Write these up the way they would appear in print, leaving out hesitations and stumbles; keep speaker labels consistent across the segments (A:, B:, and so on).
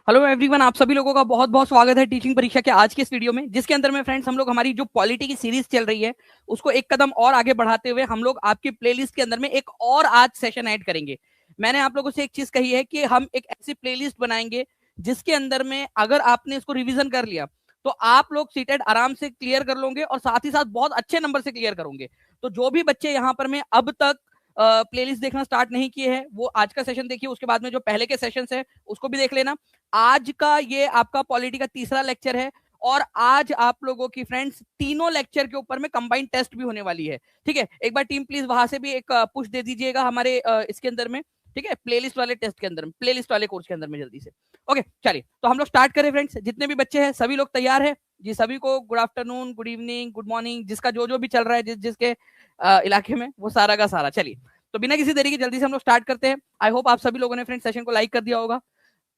A: Hello everyone, आप सभी लोगों का बहुत बहुत स्वागत है टीचिंग परीक्षा के आज के इस वीडियो में, जिसके अंदर में फ्रेंड्स हम लोग हमारी जो पॉलिटी की सीरीज चल रही है उसको एक कदम और आगे बढ़ाते हुए हम लोग आपकी प्लेलिस्ट के अंदर में एक और आज सेशन ऐड करेंगे। मैंने आप लोगों से एक चीज कही है कि हम एक ऐसी प्लेलिस्ट बनाएंगे जिसके अंदर में अगर आपने इसको रिविजन कर लिया तो आप लोग सीटेड आराम से क्लियर कर लोगे और साथ ही साथ बहुत अच्छे नंबर से क्लियर करोगे। तो जो भी बच्चे यहाँ पर में अब तक प्लेलिस्ट देखना स्टार्ट नहीं किए हैं वो आज का सेशन देखिए, उसके बाद में जो पहले के सेशंस है उसको भी देख लेना। आज का ये आपका पॉलिटी का तीसरा लेक्चर है और आज आप लोगों की फ्रेंड्स तीनों लेक्चर के ऊपर में कंबाइंड टेस्ट भी होने वाली है। ठीक है, एक बार टीम प्लीज वहां से भी एक पुश दे दीजिएगा हमारे इसके अंदर में। ठीक है, प्लेलिस्ट वाले टेस्ट के अंदर में, प्लेलिस्ट वाले कोर्स के अंदर में जल्दी से। ओके चलिए, तो हम लोग स्टार्ट करें फ्रेंड्स। जितने भी बच्चे हैं सभी लोग तैयार है जी? सभी को good afternoon, good evening, good morning, जिसका जो जो भी चल रहा है जिसके इलाके में, वो सारा का सारा। चलिए, तो बिना किसी देरी के जल्दी से हम लोग स्टार्ट करते हैं। आई होप आप सभी लोगों ने फ्रेंड सेशन को लाइक कर दिया होगा।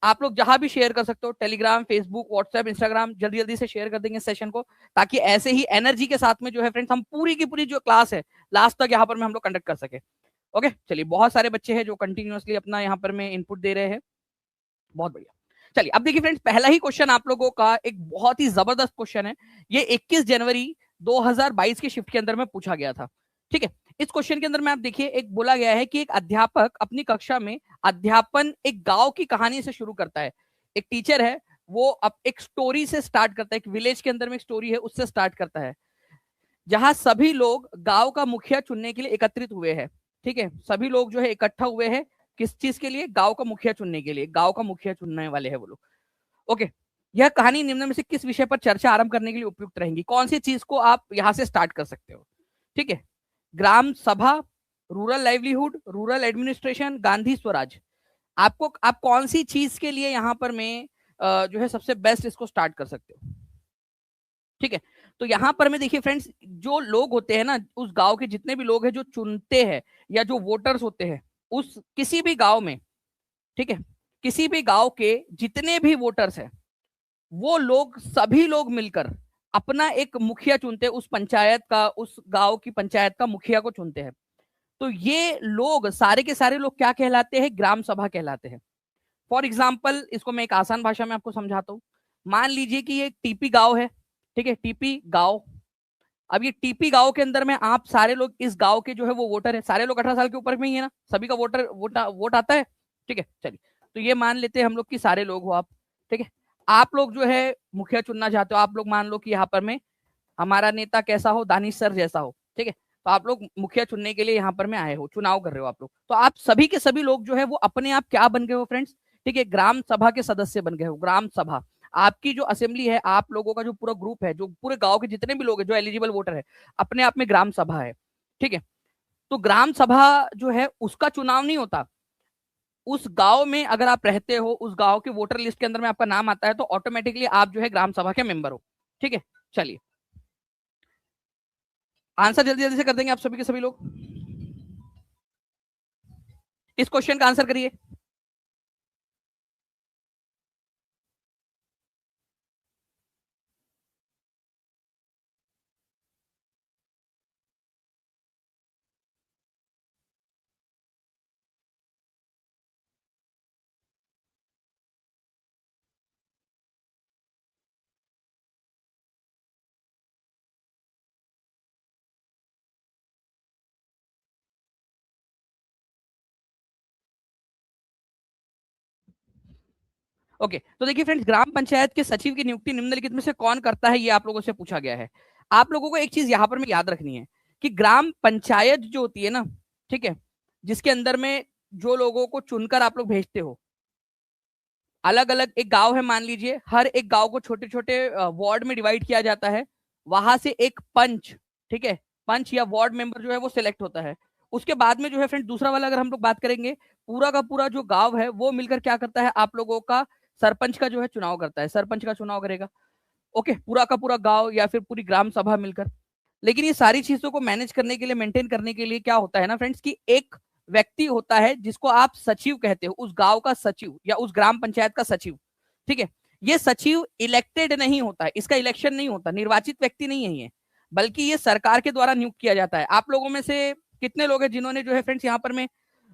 A: आप लोग जहां भी शेयर कर सकते हो, टेलीग्राम, फेसबुक, व्हाट्सएप, इंस्टाग्राम, जल्दी जल्दी से शेयर कर देंगे सेशन को, ताकि ऐसे ही एनर्जी के साथ में जो है फ्रेंड्स हम पूरी की पूरी जो क्लास है लास्ट तक यहाँ पर में हम लोग कंडक्ट कर सके। ओके चलिए, बहुत सारे बच्चे हैं जो कंटिन्यूअसली अपना यहाँ पर में इनपुट दे रहे हैं, बहुत बढ़िया। चलिए अब देखिए फ्रेंड्स, पहला ही क्वेश्चन आप लोगों का एक बहुत ही जबरदस्त क्वेश्चन है। ये 21 जनवरी 2022 की शिफ्ट के अंदर में पूछा गया था। ठीक है, इस क्वेश्चन के अंदर में आप देखिए, एक बोला गया है कि एक अध्यापक अपनी कक्षा में अध्यापन एक गांव की कहानी से शुरू करता है। एक टीचर है, वो अब एक स्टोरी से स्टार्ट करता है, एक विलेज के अंदर में एक स्टोरी है उससे स्टार्ट करता है, जहां सभी लोग गांव का मुखिया चुनने के लिए एकत्रित हुए हैं। ठीक है, सभी लोग जो है इकट्ठा हुए हैं किस चीज के लिए? गांव का मुखिया चुनने के लिए, गांव का मुखिया चुनने वाले हैं वो लोग। ओके, यह कहानी निम्न में से किस विषय पर चर्चा आरंभ करने के लिए उपयुक्त रहेंगी? कौन सी चीज को आप यहां से स्टार्ट कर सकते हो? ठीक है, ग्राम सभा, rural livelihood, rural administration, Gandhi Swaraj. आपको आप कौन सी चीज के लिए यहाँ पर मैं जो है सबसे बेस्ट इसको स्टार्ट कर सकते हो? ठीक है, तो यहां पर में देखिए फ्रेंड्स, जो लोग होते हैं ना उस गांव के, जितने भी लोग हैं जो चुनते हैं या जो वोटर्स होते हैं उस किसी भी गांव में, ठीक है, किसी भी गांव के जितने भी वोटर्स हैं वो लोग सभी लोग मिलकर अपना एक मुखिया चुनते हैं, उस पंचायत का, उस गांव की पंचायत का मुखिया को चुनते हैं। तो ये लोग सारे के सारे लोग क्या कहलाते हैं? ग्राम सभा कहलाते हैं। फॉर एग्जाम्पल, इसको मैं एक आसान भाषा में आपको समझाता हूँ। मान लीजिए कि ये टीपी गांव है। ठीक है, टीपी गांव। अब ये टीपी गांव के अंदर में आप सारे लोग इस गांव के जो है वो वोटर है, सारे लोग 18 साल के ऊपर में ही है ना, सभी का वोट आता है। ठीक है, चलिए, तो ये मान लेते हैं हम लोग कि सारे लोग हो आप। ठीक है, आप लोग जो है मुखिया चुनना चाहते हो, आप लोग मान लो कि यहाँ पर में हमारा नेता कैसा हो? दानिश सर जैसा हो। ठीक है, तो आप लोग मुखिया चुनने के लिए यहाँ पर में आए हो, चुनाव कर रहे हो आप लोग, तो आप सभी के सभी लोग जो है वो अपने आप क्या बन गए हो फ्रेंड्स? ठीक है, ग्राम सभा के सदस्य बन गए हो। ग्राम सभा आपकी जो असेंबली है, आप लोगों का जो पूरा ग्रुप है, जो पूरे गांव के जितने भी लोग हैं जो एलिजिबल वोटर है, अपने आप में ग्राम सभा है। ठीक है, तो ग्राम सभा जो है उसका चुनाव नहीं होता। उस गांव में अगर आप रहते हो, उस गांव के वोटर लिस्ट के अंदर में आपका नाम आता है, तो ऑटोमेटिकली आप जो है ग्राम सभा के मेंबर हो। ठीक है, चलिए, आंसर जल्दी जल्दी से कर देंगे आप सभी के सभी लोग। इस क्वेश्चन का आंसर करिए। ओके, तो देखिए फ्रेंड्स, ग्राम पंचायत के सचिव की नियुक्ति निम्नलिखित में से कौन करता है, ये आप लोगों से पूछा गया है। आप लोगों को एक चीज यहां पर में याद रखनी है कि ग्राम पंचायत जो होती है ना, ठीक है, जिसके अंदर में जो लोगों को चुनकर आप लोग भेजते हो, अलग अलग एक गांव है मान लीजिए, हर एक गांव को छोटे छोटे वार्ड में डिवाइड किया जाता है। वहां से एक पंच, ठीक है, पंच या वार्ड मेंबर जो है वो सिलेक्ट होता है। उसके बाद में जो है फ्रेंड दूसरा वाला अगर हम लोग बात करेंगे, पूरा का पूरा जो गांव है वो मिलकर क्या करता है? आप लोगों का सरपंच का जो है चुनाव करता है, सरपंच का चुनाव करेगा। ओके, पूरा का पूरा गांव या फिर पूरी ग्राम सभा मिलकर। लेकिन ये सारी चीजों को मैनेज करने के लिए, मेंटेन करने के लिए क्या होता है ना फ्रेंड्स, कि एक व्यक्ति होता है जिसको आप सचिव कहते हो, उस गांव का सचिव या उस ग्राम पंचायत का सचिव। ठीक है, ये सचिव इलेक्टेड नहीं होता है, इसका इलेक्शन नहीं होता, निर्वाचित व्यक्ति नहीं है ये, बल्कि ये सरकार के द्वारा नियुक्त किया जाता है। आप लोगों में से कितने लोग हैं जिन्होंने जो है फ्रेंड्स यहाँ पर में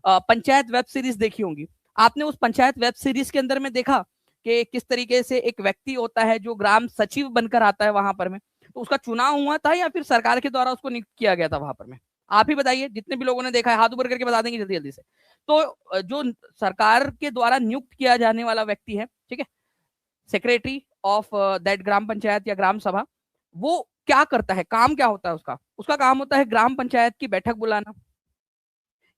A: पंचायत वेब सीरीज देखी होंगी? आपने उस पंचायत वेब सीरीज के अंदर में देखा कि किस तरीके से एक व्यक्ति होता है जो ग्राम सचिव बनकर आता है वहां पर में, तो उसका चुनाव हुआ था या फिर सरकार के द्वारा उसको नियुक्त किया गया था वहां पर में? आप ही बताइए, जितने भी लोगों ने देखा है हाथ ऊपर करके बता देंगे जल्दी जल्दी से। तो जो सरकार के द्वारा नियुक्त किया जाने वाला व्यक्ति है, ठीक है, सेक्रेटरी ऑफ दैट ग्राम पंचायत या ग्राम सभा, वो क्या करता है, काम क्या होता है उसका? उसका काम होता है ग्राम पंचायत की बैठक बुलाना,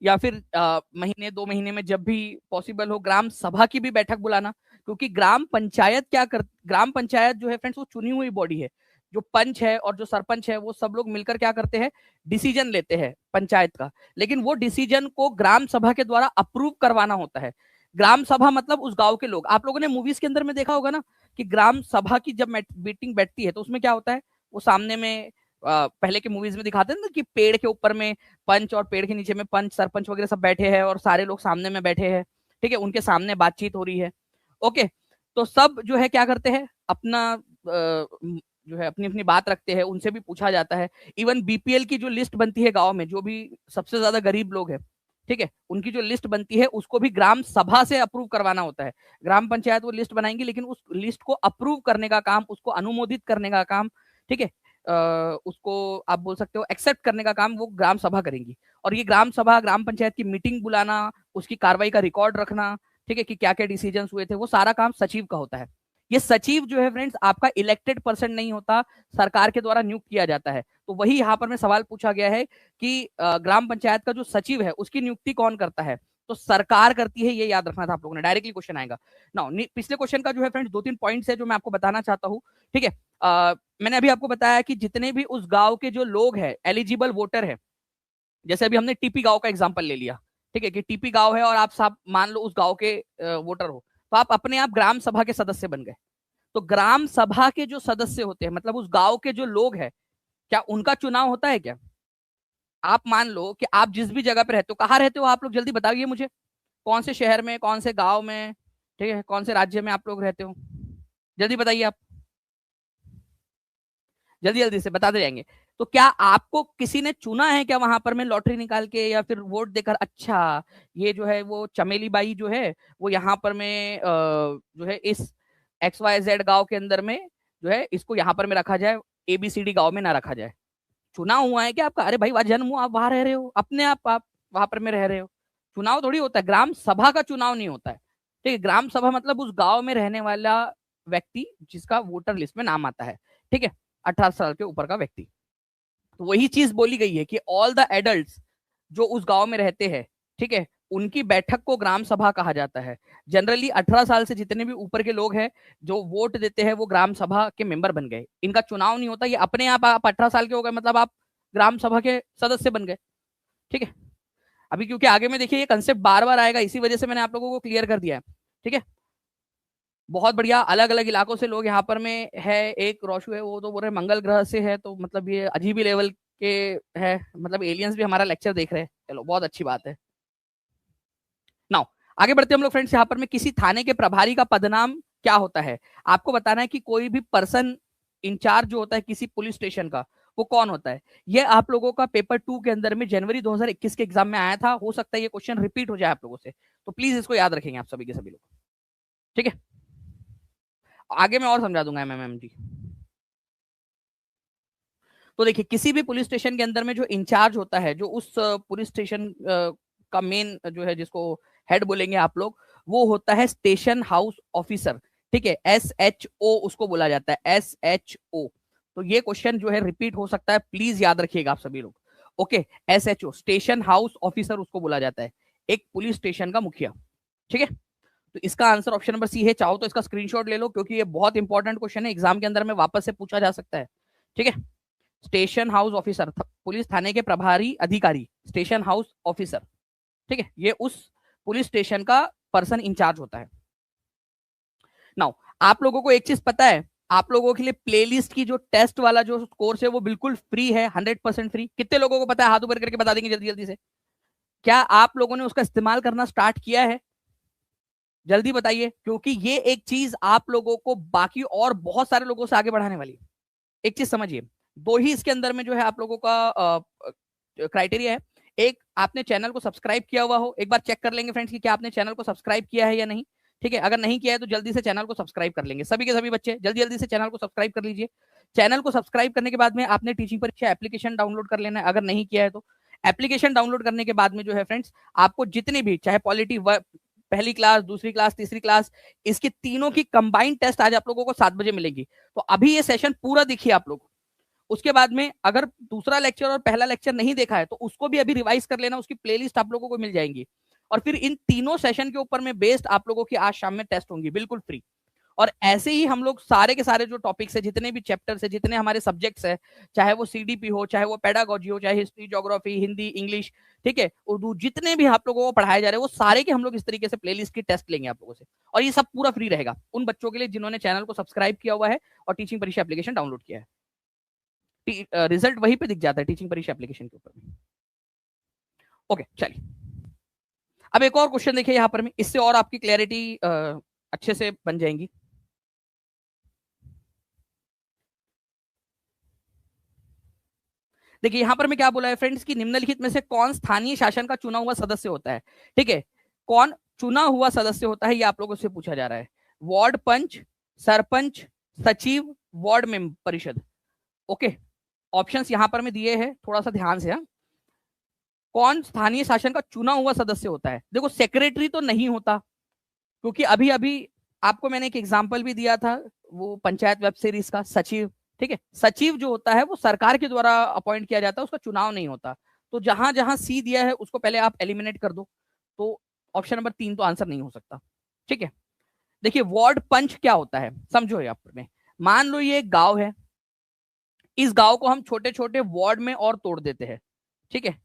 A: या फिर महीने 2 महीने में जब भी पॉसिबल हो ग्राम सभा की भी बैठक बुलाना। क्योंकि ग्राम पंचायत ग्राम पंचायत जो है फ्रेंड्स वो चुनी हुई बॉडी है। जो पंच है और जो सरपंच है वो सब लोग मिलकर क्या करते हैं, डिसीजन लेते हैं पंचायत का, लेकिन वो डिसीजन को ग्राम सभा के द्वारा अप्रूव करवाना होता है। ग्राम सभा मतलब उस गांव के लोग, आप लोगों ने मूवीज के अंदर में देखा होगा ना कि ग्राम सभा की जब मीटिंग बैठती है तो उसमें क्या होता है, वो सामने में पहले के मूवीज में दिखाते हैं ना कि पेड़ के ऊपर में पंच और पेड़ के नीचे में पंच सरपंच वगैरह सब बैठे हैं और सारे लोग सामने में बैठे हैं, ठीक है, उनके सामने बातचीत हो रही है। ओके, तो सब जो है क्या करते हैं, अपना जो है अपनी अपनी बात रखते हैं, उनसे भी पूछा जाता है। इवन बीपीएल की जो लिस्ट बनती है गांव में, जो भी सबसे ज्यादा गरीब लोग हैं, ठीक है, उनकी जो लिस्ट बनती है उसको भी ग्राम सभा से अप्रूव करवाना होता है। ग्राम पंचायत वो लिस्ट बनाएंगी, लेकिन उस लिस्ट को अप्रूव करने का काम, उसको अनुमोदित करने का काम, ठीक है, उसको आप बोल सकते हो एक्सेप्ट करने का काम वो ग्राम सभा करेंगी। और ये ग्राम सभा ग्राम पंचायत की मीटिंग बुलाना, उसकी कार्रवाई का रिकॉर्ड रखना, ठीक है, कि क्या क्या डिसीजन हुए थे, वो सारा काम सचिव का होता है। ये सचिव जो है फ्रेंड्स आपका इलेक्टेड पर्सन नहीं होता, सरकार के द्वारा नियुक्त किया जाता है। तो वही यहाँ पर में सवाल पूछा गया है कि ग्राम पंचायत का जो सचिव है उसकी नियुक्ति कौन करता है, तो सरकार करती है, ये याद रखना था आप लोगों ने, डायरेक्टली क्वेश्चन आएगा ना। पिछले क्वेश्चन का जो है फ्रेंड्स 2-3 पॉइंट्स है जो मैं आपको बताना चाहता हूँ, ठीक है। मैंने अभी आपको बताया कि जितने भी उस गांव के जो लोग हैं एलिजिबल वोटर है, जैसे अभी हमने टीपी गांव का एग्जांपल ले लिया, ठीक है, कि टीपी गांव है और आप सब मान लो उस गांव के वोटर हो, तो आप अपने आप ग्राम सभा के सदस्य बन गए। तो ग्राम सभा के जो सदस्य होते हैं, मतलब उस गांव के जो लोग हैं, क्या उनका चुनाव होता है क्या? आप मान लो कि आप जिस भी जगह पे रहते हो, कहाँ रहते हो आप लोग, जल्दी बताइए मुझे, कौन से शहर में, कौन से गांव में, ठीक है, कौन से राज्य में आप लोग रहते हो, जल्दी बताइए आप, जल्दी जल्दी से बताते जाएंगे। तो क्या आपको किसी ने चुना है क्या वहां पर में लॉटरी निकाल के या फिर वोट देकर, अच्छा ये जो है वो चमेली बाई जो है वो यहाँ पर में जो है इस XYZ गांव के अंदर में जो है इसको यहाँ पर में रखा जाए, ABCD गांव में ना रखा जाए? चुनाव हुआ है क्या आपका? अरे भाई वहां जन्म हुआ, आप वहां रह रहे हो, अपने आप वहां पर में रह रहे हो। चुनाव थोड़ी होता है, ग्राम सभा का चुनाव नहीं होता है, ठीक है। ग्राम सभा मतलब उस गांव में रहने वाला व्यक्ति जिसका वोटर लिस्ट में नाम आता है, ठीक है, 18 साल के ऊपर का व्यक्ति। तो वही चीज बोली गई है कि ऑल द एडल्ट जो उस गांव में रहते हैं, ठीक है, उनकी बैठक को ग्राम सभा कहा जाता है। जनरली 18 साल से जितने भी ऊपर के लोग हैं जो वोट देते हैं वो ग्राम सभा के मेंबर बन गए, इनका चुनाव नहीं होता, ये अपने आप 18 साल के हो गए मतलब आप ग्राम सभा के सदस्य बन गए, ठीक है। अभी क्योंकि आगे में देखिए ये कंसेप्ट बार बार आएगा, इसी वजह से मैंने आप लोगों को क्लियर कर दिया है, ठीक है। बहुत बढ़िया, अलग अलग इलाकों से लोग यहाँ पर में है। एक रोशु है वो तो बोल रहे मंगल ग्रह से है, तो मतलब ये अजीब ही लेवल के है, मतलब एलियंस भी हमारा लेक्चर देख रहे हैं, चलो बहुत अच्छी बात है। नाउ आगे बढ़ते हम लोग फ्रेंड्स, यहाँ पर में किसी थाने के प्रभारी का पदनाम क्या होता है? आपको बताना है कि कोई भी पर्सन इंचार्ज जो होता है किसी पुलिस स्टेशन का, वो कौन होता है। ये आप लोगों का पेपर 2 के अंदर में जनवरी 2021 के एग्जाम में आया था, हो सकता है ये क्वेश्चन रिपीट हो जाए आप लोगों से, तो प्लीज इसको याद रखेंगे आप सभी के सभी लोग, ठीक है। आगे मैं और समझा दूंगा MMM जी। तो देखिए किसी भी पुलिस स्टेशन के अंदर में जो इंचार्ज होता है, जो उस पुलिस स्टेशन का मेन जो है जिसको हेड बोलेंगे आप लोग, वो होता है स्टेशन हाउस ऑफिसर, ठीक है, SHO उसको बोला जाता है, SHO। तो ये क्वेश्चन जो है रिपीट हो सकता है, प्लीज याद रखिएगा आप सभी लोग, okay. SHO station house officer उसको बोला जाता है, एक पुलिस स्टेशन का मुखिया, ठीक है। तो इसका आंसर ऑप्शन नंबर C है। चाहो तो इसका स्क्रीनशॉट ले लो क्योंकि ये बहुत इंपॉर्टेंट क्वेश्चन है, एग्जाम के अंदर में वापस से पूछा जा सकता है, ठीक है। स्टेशन हाउस ऑफिसर, पुलिस थाने के प्रभारी अधिकारी, स्टेशन हाउस ऑफिसर, ठीक है, ये उस पुलिस स्टेशन का पर्सन इंचार्ज होता है। नाउ आप लोगों को एक चीज पता है, आप लोगों के लिए प्लेलिस्ट की जो टेस्ट वाला जो कोर्स है वो बिल्कुल फ्री है, 100% फ्री। कितने लोगों को पता है, हाथ ऊपर करके बता देंगे जल्दी जल्दी से। क्या आप लोगों ने उसका इस्तेमाल करना स्टार्ट किया है? जल्दी बताइए, क्योंकि ये एक चीज आप लोगों को बाकी और बहुत सारे लोगों से आगे बढ़ाने वाली है। एक चीज समझिए, दो ही इसके अंदर में जो है आप लोगों का क्राइटेरिया है। एक, आपने चैनल को सब्सक्राइब किया हुआ हो, एक बार चेक कर लेंगे फ्रेंड्स कि क्या आपने चैनल को सब्सक्राइब किया है या नहीं, ठीक है, अगर नहीं किया है तो जल्दी से चैनल को सब्सक्राइब कर लेंगे सभी के सभी बच्चे, जल्दी जल्दी से चैनल को सब्सक्राइब कर लीजिए। चैनल को सब्सक्राइब करने के बाद में आपने टीचिंग परीक्षा एप्लीकेशन डाउनलोड कर लेना है, अगर नहीं किया है तो। एप्लीकेशन डाउनलोड करने के बाद में जो है फ्रेंड्स, आपको जितने भी चाहे पॉलिटी पहली क्लास, दूसरी क्लास, तीसरी क्लास, इसकी तीनों की कंबाइंड टेस्ट आज आप लोगों को 7 बजे मिलेगी। तो अभी ये सेशन पूरा देखिए आप लोग। उसके बाद में अगर दूसरा लेक्चर और पहला लेक्चर नहीं देखा है तो उसको भी अभी रिवाइज कर लेना, उसकी प्लेलिस्ट आप लोगों को मिल जाएंगी। और फिर इन तीनों सेशन के ऊपर में बेस्ड आप लोगों की आज शाम में टेस्ट होंगी बिल्कुल फ्री। और ऐसे ही हम लोग सारे के सारे जो टॉपिक्स है, जितने भी चैप्टर्स है, जितने हमारे सब्जेक्ट्स है, चाहे वो सीडीपी हो, चाहे वो पेडागोजी हो, चाहे हिस्ट्री, ज्योग्राफी, हिंदी, इंग्लिश, ठीक है, उर्दू, जितने भी आप लोगों को पढ़ाए जा रहे हैं वो सारे के हम लोग इस तरीके से प्लेलिस्ट की टेस्ट लेंगे आप लोगों से। और ये सब पूरा फ्री रहेगा उन बच्चों के लिए जिन्होंने चैनल को सब्सक्राइब किया हुआ है और टीचिंग परीक्षा एप्लीकेशन डाउनलोड किया है। रिजल्ट वहीं पे दिख जाता है टीचिंग परीक्षा एप्लीकेशन के ऊपर में। ओके, चलिए अब एक और क्वेश्चन देखिए यहां पर में, इससे और आपकी क्लैरिटी अच्छे से बन जाएंगी। देखिए यहां पर मैं क्या बोला है फ्रेंड्स कि निम्नलिखित में से कौन स्थानीय शासन का चुना हुआ सदस्य होता है। ठीक है, कौन चुना हुआ सदस्य होता है ये आप लोगों से पूछा जा रहा है। वार्ड पंच, सरपंच, सचिव, वार्ड मेंबर परिषद। ओके, ऑप्शंस यहां पर मैं दिए हैं, थोड़ा सा ध्यान से। कौन स्थानीय शासन का चुना हुआ सदस्य होता है? देखो सेक्रेटरी तो नहीं होता, क्योंकि अभी अभी आपको मैंने एक एग्जांपल भी दिया था वो पंचायत वेब सीरीज का, सचिव। ठीक है, सचिव जो होता है वो सरकार के द्वारा अपॉइंट किया जाता है, उसका चुनाव नहीं होता। तो जहां जहां सी दिया है उसको पहले आप एलिमिनेट कर दो, तो ऑप्शन नंबर 3 तो आंसर नहीं हो सकता। ठीक है, देखिए वार्ड पंच क्या होता है समझो। यहाँ पर मान लो ये एक गांव है, इस गांव को हम छोटे छोटे वार्ड में और तोड़ देते हैं। ठीक है,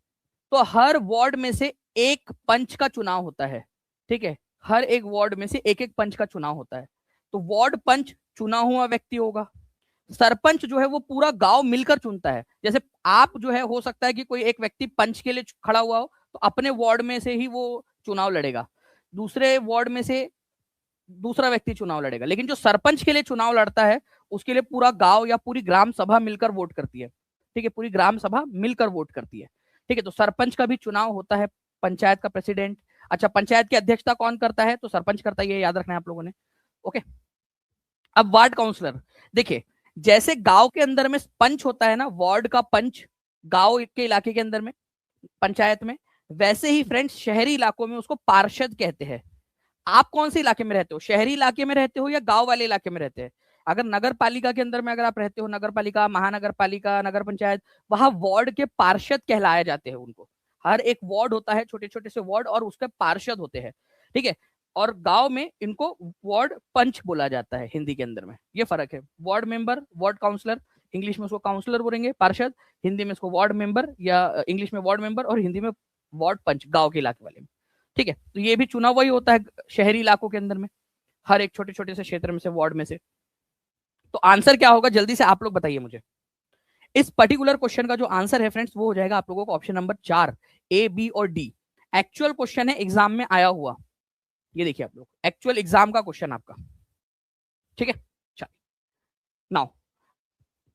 A: तो हर वार्ड में से एक पंच का चुनाव होता है। ठीक है, हर एक वार्ड में से एक एक पंच का चुनाव होता है। तो वार्ड पंच चुना हुआ व्यक्ति होगा। सरपंच जो है वो पूरा गांव मिलकर चुनता है। जैसे आप जो है, हो सकता है कि कोई एक व्यक्ति पंच के लिए खड़ा हुआ हो तो अपने वार्ड में से ही वो चुनाव लड़ेगा, दूसरे वार्ड में से दूसरा व्यक्ति चुनाव लड़ेगा। लेकिन जो सरपंच के लिए चुनाव लड़ता है उसके लिए पूरा गांव या पूरी ग्राम सभा मिलकर वोट करती है। ठीक है, पूरी ग्राम सभा मिलकर वोट करती है। ठीक है, तो सरपंच का भी चुनाव होता है, पंचायत का प्रेसिडेंट। अच्छा, पंचायत की अध्यक्षता कौन करता है? तो सरपंच करता है, ये याद रखना है आप लोगों ने। ओके, अब वार्ड काउंसलर। देखिए जैसे गांव के अंदर में पंच होता है ना, वार्ड का पंच गांव के इलाके के अंदर में पंचायत में, वैसे ही फ्रेंड्स शहरी इलाकों में उसको पार्षद कहते हैं। आप कौन से इलाके में रहते हो? शहरी इलाके में रहते हो या गांव वाले इलाके में रहते हैं? अगर नगर पालिका के अंदर में अगर आप रहते हो, नगर पालिका, महानगर पालिका, नगर पंचायत, वहां वार्ड के पार्षद कहलाए जाते हैं उनको। हर एक वार्ड होता है, छोटे छोटे से वार्ड, और उसके पार्षद होते हैं। ठीक है, और गांव में इनको वार्ड पंच बोला जाता है हिंदी के अंदर में, ये फर्क है। Ward member, ward councillor, English में उसको काउंसलर बोलेंगे, पार्षद हिंदी में इसको वार्ड मेंबर, या इंग्लिश में वार्ड मेंबर और हिंदी में वार्ड पंच, गांव के इलाके वाले में। ठीक है, तो ये भी चुना हुआ ही होता है शहरी इलाकों के अंदर में, हर एक छोटे छोटे से क्षेत्र में से, वार्ड में से। तो आंसर क्या होगा जल्दी से आप लोग बताइए मुझे। इस पर्टिकुलर क्वेश्चन का जो आंसर है फ्रेंड्स वो हो जाएगा आप लोगों को ऑप्शन नंबर 4, ए, बी और डी। एक्चुअल क्वेश्चन है, एग्जाम में आया हुआ। ये देखिए आप लोग, एक्चुअल एग्जाम का क्वेश्चन आपका। ठीक है, चलिए नाउ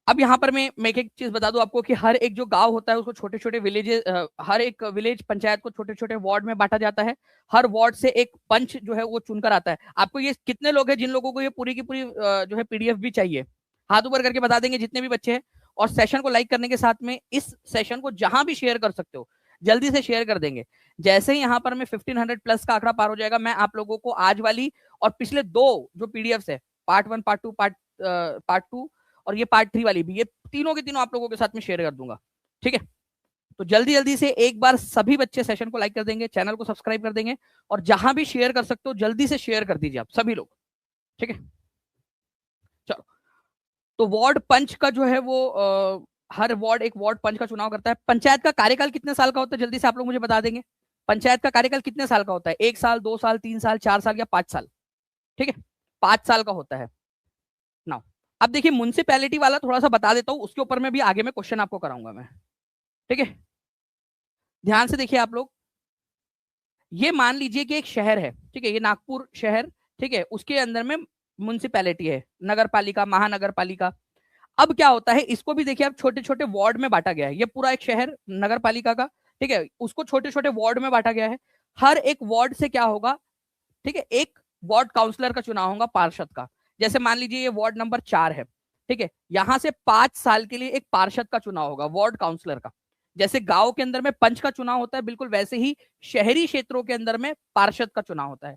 A: अब यहां पर मैं एक चीज बता दूं आपको कि हर एक जो गांव होता है उसको छोटे छोटे विलेजेस, हर एक विलेज पंचायत को छोटे छोटे वार्ड में बांटा जाता है। हर वार्ड से एक पंच जो है वो चुनकर आता है। आपको ये कितने लोग हैं जिन लोगों को ये पूरी की पूरी जो है पीडीएफ भी चाहिए? हाथ ऊपर करके बता देंगे जितने भी बच्चे हैं। और सेशन को लाइक करने के साथ में इस सेशन को जहां भी शेयर कर सकते हो जल्दी से शेयर कर देंगे। जैसे ही यहाँ पर मैं 1500 प्लस का आंकड़ा पार हो जाएगा, मैं आप लोगों को आज वाली और पिछले 2 जो पीडीएफ है, पार्ट 1, पार्ट 2, पार्ट 2 और ये पार्ट 3 वाली भी, ये तीनों के तीनों आप लोगों के साथ में शेयर कर दूंगा। ठीक है, तो जल्दी जल्दी से एक बार सभी बच्चे सेशन को लाइक कर देंगे, चैनल को सब्सक्राइब कर देंगे, और जहां भी शेयर कर सकते हो जल्दी से शेयर कर दीजिए आप सभी लोग। ठीक है, चलो, तो वार्ड पंच का जो है वो हर वार्ड एक वार्ड पंच का चुनाव करता है। पंचायत का कार्यकाल कितने साल का होता है जल्दी से आप लोग मुझे बता देंगे। पंचायत का कार्यकाल कितने साल का होता है? 1 साल, 2 साल, 3 साल, 4 साल या 5 साल? ठीक है, 5 साल का होता है। नाउ अब देखिए म्युनिसिपैलिटी वाला थोड़ा सा बता देता हूं, उसके ऊपर में भी आगे में क्वेश्चन आपको कराऊंगा मैं। ठीक है, ध्यान से देखिए आप लोग। ये मान लीजिए कि एक शहर है, ठीक है, ये नागपुर शहर, ठीक है, उसके अंदर में म्युनिसिपैलिटी है, नगर पालिका, महानगर पालिका। अब क्या होता है, इसको भी देखिए अब छोटे छोटे वार्ड में बांटा गया है। ये पूरा एक शहर नगर पालिका का, ठीक है, उसको छोटे छोटे वार्ड में बांटा गया है। हर एक वार्ड से क्या होगा, ठीक है, एक वार्ड काउंसलर का चुनाव होगा पार्षद का। जैसे मान लीजिए ये वार्ड नंबर 4 है, ठीक है, यहां से 5 साल के लिए एक पार्षद का चुनाव होगा, वार्ड काउंसलर का। जैसे गांव के अंदर में पंच का चुनाव होता है, बिल्कुल वैसे ही शहरी क्षेत्रों के अंदर में पार्षद का चुनाव होता है।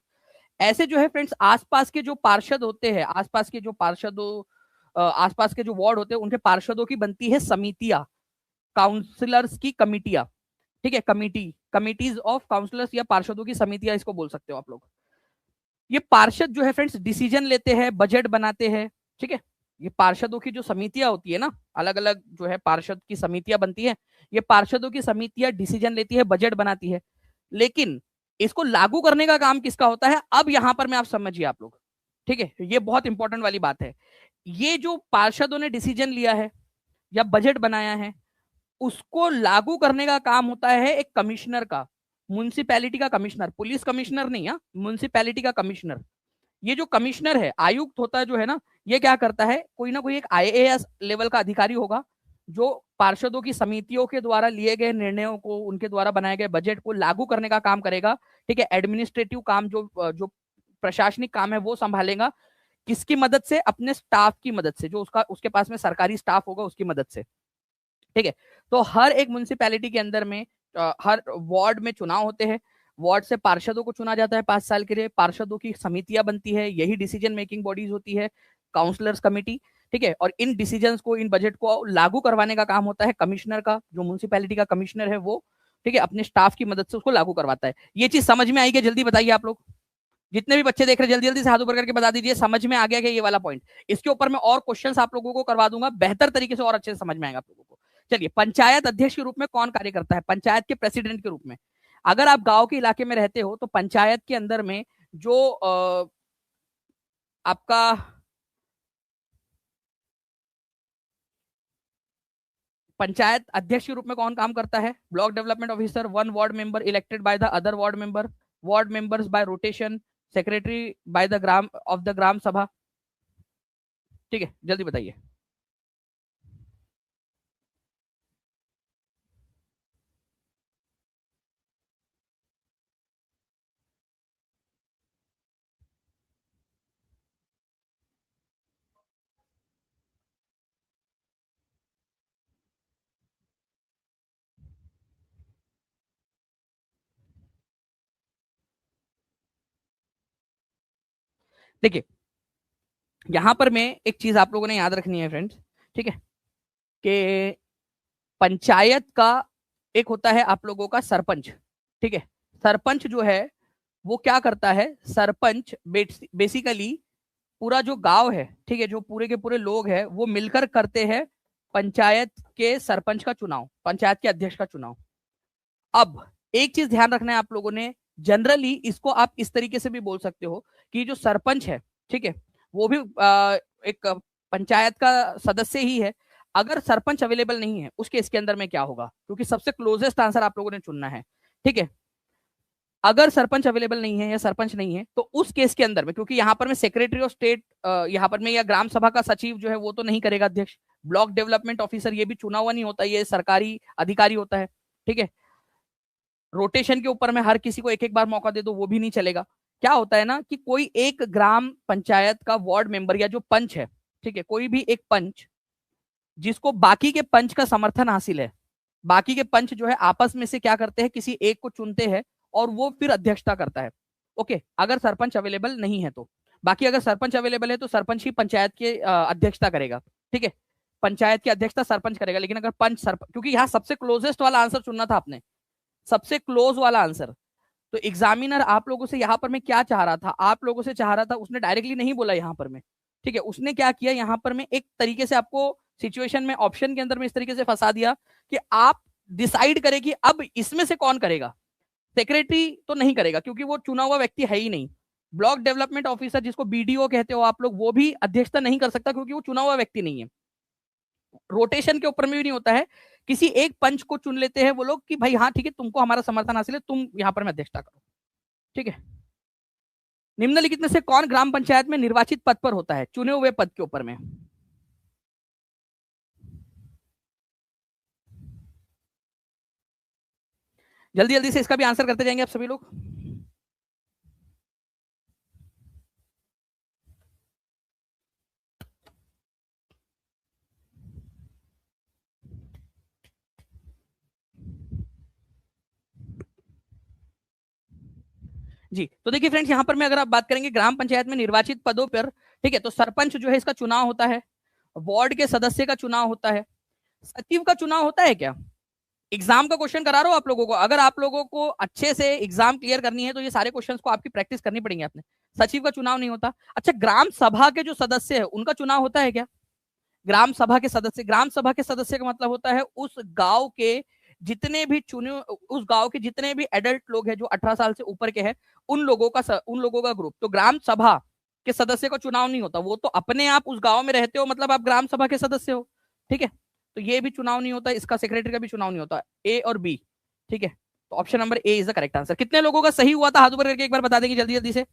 A: ऐसे जो है फ्रेंड्स, आसपास के जो पार्षद होते हैं, आसपास के जो पार्षदों, आसपास के जो वार्ड होते हैं, उनके पार्षदों की बनती है समितियां, काउंसलर्स की कमिटियां, ठीक है, कमिटीज ऑफ काउंसलर्स या पार्षदों की समितियां इसको बोल सकते हो आप लोग। ये पार्षद जो है फ्रेंड्स डिसीजन लेते हैं, बजट बनाते हैं, ठीक है। ये पार्षदों की जो समितियां होती है ना, अलग अलग जो है पार्षद की समितियां बनती है, ये पार्षदों की समितियां डिसीजन लेती है, बजट बनाती है। लेकिन इसको लागू करने का काम किसका होता है, अब यहां पर मैं आप समझिए आप लोग, ठीक है, ये बहुत इंपॉर्टेंट वाली बात है। ये जो पार्षदों ने डिसीजन लिया है या बजट बनाया है, उसको लागू करने का काम होता है एक कमिश्नर का, म्युनिसिपैलिटी का कमिश्नर, पुलिस कमिश्नर नहीं, है म्युनिसिपैलिटी का कमिश्नर। ये जो कमिश्नर है, आयुक्त होता है जो है ना, ये क्या करता है, कोई ना कोई एक आईएएस लेवल का अधिकारी होगा, जो पार्षदों की समितियों के द्वारा लिए गए निर्णयों को, उनके द्वारा बनाए गए बजट को लागू करने का काम करेगा, ठीक है। एडमिनिस्ट्रेटिव काम, जो जो प्रशासनिक काम है, वो संभालेगा। किसकी मदद से, अपने स्टाफ की मदद से, जो उसका उसके पास में सरकारी स्टाफ होगा उसकी मदद से, ठीक है। तो हर एक म्युनिसिपैलिटी के अंदर में हर वार्ड में चुनाव होते हैं, वार्ड से पार्षदों को चुना जाता है 5 साल के लिए, पार्षदों की समितियां बनती है, यही डिसीजन मेकिंग बॉडीज होती है, काउंसलर्स कमिटी, ठीक है। और इन डिसीजंस को, इन बजट को लागू करवाने का काम होता है कमिश्नर का, जो म्युनिसिपैलिटी का कमिश्नर है वो, ठीक है, अपने स्टाफ की मदद से उसको लागू करवाता है। ये चीज समझ में आई क्या, जल्दी बताइए आप लोग, जितने भी बच्चे देख रहे हैं जल्दी जल्दी से हाथ ऊपर करके बता दीजिए, समझ में आ गया क्या ये वाला पॉइंट। इसके ऊपर मैं और क्वेश्चंस आप लोगों को करवा दूंगा बेहतर तरीके से, और अच्छे से समझ में आएगा आप लोगों को। चलिए, पंचायत अध्यक्ष के रूप में कौन कार्य करता है, पंचायत के प्रेसिडेंट के रूप में। अगर आप गांव के इलाके में रहते हो तो पंचायत के अंदर में जो आपका पंचायत अध्यक्ष के रूप में कौन काम करता है, block development officer, one ward member elected by the other ward member, ward members by rotation, secretary by the Gram of the Gram Sabha, ठीक है, जल्दी बताइए। देखिए, यहां पर मैं एक चीज आप लोगों ने याद रखनी है फ्रेंड्स, ठीक है, कि पंचायत का एक होता है आप लोगों का सरपंच, ठीक है। सरपंच जो है वो क्या करता है, सरपंच बेसिकली पूरा जो गांव है, ठीक है, जो पूरे के पूरे लोग हैं वो मिलकर करते हैं पंचायत के सरपंच का चुनाव, पंचायत के अध्यक्ष का चुनाव। अब एक चीज ध्यान रखना है आप लोगों ने, जनरली इसको आप इस तरीके से भी बोल सकते हो कि जो सरपंच है, ठीक है, वो भी एक पंचायत का सदस्य ही है। अगर सरपंच अवेलेबल नहीं है उस केस के अंदर में क्या होगा, क्योंकि सबसे क्लोजेस्ट आंसर आप लोगों ने चुनना है, ठीक है। अगर सरपंच अवेलेबल नहीं है या सरपंच नहीं है तो उस केस के अंदर में, क्योंकि यहां पर मैं सेक्रेटरी ऑफ स्टेट यहां पर मैं, या ग्राम सभा का सचिव जो है वो तो नहीं करेगा अध्यक्ष, ब्लॉक डेवलपमेंट ऑफिसर ये भी चुना हुआ नहीं होता, ये सरकारी अधिकारी होता है, ठीक है। रोटेशन के ऊपर में हर किसी को एक एक बार मौका दे दो वो भी नहीं चलेगा। क्या होता है ना कि कोई एक ग्राम पंचायत का वार्ड मेंबर या जो पंच है, ठीक है, कोई भी एक पंच जिसको बाकी के पंच का समर्थन हासिल है, बाकी के पंच जो है आपस में से क्या करते हैं, किसी एक को चुनते हैं और वो फिर अध्यक्षता करता है। ओके, अगर सरपंच अवेलेबल नहीं है तो, बाकी अगर सरपंच अवेलेबल है तो सरपंच ही पंचायत के अध्यक्षता करेगा, ठीक है, पंचायत की अध्यक्षता सरपंच करेगा। लेकिन अगर पंच सरपंच, क्योंकि यहाँ सबसे क्लोजेस्ट वाला आंसर चुनना था आपने, सबसे क्लोज वाला आंसर, तो एग्जामिनर आप लोगों से यहाँ पर मैं क्या चाह रहा था, आप लोगों से चाह रहा था, उसने डायरेक्टली नहीं बोला यहाँ पर मैं, ठीक है, उसने क्या किया यहाँ पर मैं एक तरीके से आपको सिचुएशन में, ऑप्शन के अंदर में इस तरीके से फंसा दिया कि आप डिसाइड करें कि अब इसमें से कौन करेगा। सेक्रेटरी तो नहीं करेगा क्योंकि वो चुना हुआ व्यक्ति है ही नहीं, ब्लॉक डेवलपमेंट ऑफिसर जिसको बीडीओ कहते हो आप लोग, वो भी अध्यक्षता नहीं कर सकता क्योंकि वो चुना हुआ व्यक्ति नहीं है। रोटेशन के ऊपर में भी नहीं होता है, किसी एक पंच को चुन लेते हैं वो लोग कि भाई हाँ ठीक है, तुमको हमारा समर्थन हासिल है, तुम यहां पर में अध्यक्षता करो, ठीक है। निम्नलिखित में से कौन ग्राम पंचायत में निर्वाचित पद पर होता है, चुने हुए पद के ऊपर में। जल्दी जल्दी से इसका भी आंसर करते जाएंगे आप सभी लोग। जी। तो देखिए फ्रेंड्स, यहाँ पर मैं अगर आप बात करेंगे ग्राम पंचायत में निर्वाचित पदों पर, ठीक है, तो सरपंच जो है इसका चुनाव होता है, वार्ड के सदस्य का चुनाव होता है, सचिव का चुनाव होता है क्या? एग्जाम का क्वेश्चन करा रहा हूं आप लोगों को, अगर आप लोगों को अच्छे से एग्जाम क्लियर करनी है तो ये सारे क्वेश्चंस को आपकी प्रैक्टिस करनी पड़ेंगे आपने। सचिव का चुनाव नहीं होता। अच्छा, ग्राम सभा के जो सदस्य है उनका चुनाव होता है क्या? ग्राम सभा के सदस्य, ग्राम सभा के सदस्य का मतलब होता है उस गांव के जितने भी चुने, उस गांव के जितने भी एडल्ट लोग हैं जो 18 साल से ऊपर के हैं, उन लोगों का ग्रुप। तो ग्राम सभा के सदस्य का चुनाव नहीं होता, वो तो अपने आप उस गांव में रहते हो, मतलब आप ग्राम सभा के सदस्य हो, ठीक है। तो ये भी चुनाव नहीं होता, इसका सेक्रेटरी का भी चुनाव नहीं होता, ए और बी, ठीक है। तो option number A is the correct answer. कितने लोगों का सही हुआ था, हाथ ऊपर करके एक बार बता देंगे जल्दी जल्दी से।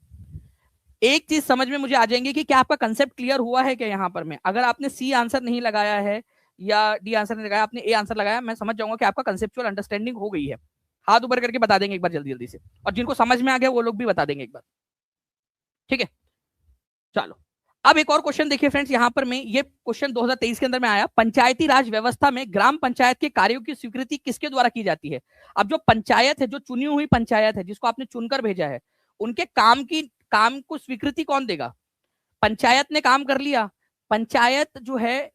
A: एक चीज समझ में मुझे आ जाएंगे कि क्या आपका कंसेप्ट क्लियर हुआ है क्या यहाँ पर। में अगर आपने सी आंसर नहीं लगाया है या डी आंसर नहीं लगाया, आपने ए आंसर लगाया, मैं समझ जाऊंगा कि आपका कंसेप्चुअल अंडरस्टैंडिंग हो गई है। हाथ ऊपर करके बता देंगे एक बार जल्दी जल्दी से, और जिनको समझ में आ गया वो लोग भी बता देंगे एक बार, ठीक है। चलो, अब एक और क्वेश्चन देखिए फ्रेंड्स, यहाँ पर में ये क्वेश्चन 2023 के अंदर में आया। पंचायती राज व्यवस्था में ग्राम पंचायत के कार्यों की स्वीकृति किसके द्वारा की जाती है? अब जो पंचायत है, जो चुनी हुई पंचायत है जिसको आपने चुनकर भेजा है, उनके काम को स्वीकृति कौन देगा? पंचायत ने काम कर लिया, पंचायत जो है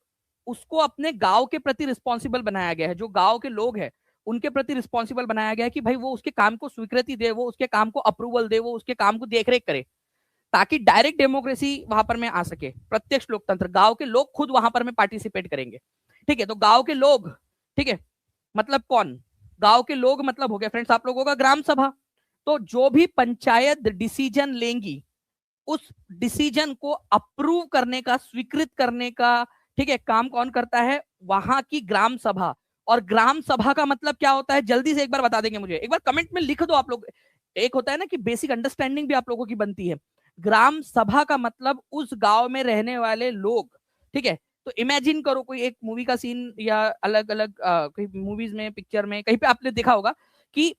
A: उसको अपने गांव के प्रति रिस्पॉन्सिबल बनाया गया है, जो गांव के लोग हैं उनके प्रति रिस्पॉन्सिबल बनाया गया है कि भाई वो उसके काम को स्वीकृति दे, वो उसके काम को अप्रूवल दे, वो उसके काम को देखरेख करे, ताकि डायरेक्ट डेमोक्रेसी वहां पर में आ सके, प्रत्यक्ष लोकतंत्र। गांव के लोग खुद वहां पर में पार्टिसिपेट करेंगे, ठीक है। तो गांव के लोग, ठीक है, मतलब कौन? गांव के लोग मतलब हो गया फ्रेंड्स आप लोगों का ग्राम सभा। तो जो भी पंचायत डिसीजन लेंगी उस डिसीजन को अप्रूव करने का, स्वीकृत करने का, ठीक है, काम कौन करता है? वहां की ग्राम सभा। और ग्राम सभा का मतलब क्या होता है, जल्दी से एक बार बता देंगे मुझे, एक बार कमेंट में लिख दो आप लोग। एक होता है ना कि बेसिक अंडरस्टैंडिंग भी आप लोगों की बनती है। ग्राम सभा का मतलब उस गांव में रहने वाले लोग, ठीक है। तो इमेजिन करो कोई एक मूवी का सीन, या अलग अलग कोई मूवीज में, पिक्चर में, कहीं पे आपने देखा होगा कि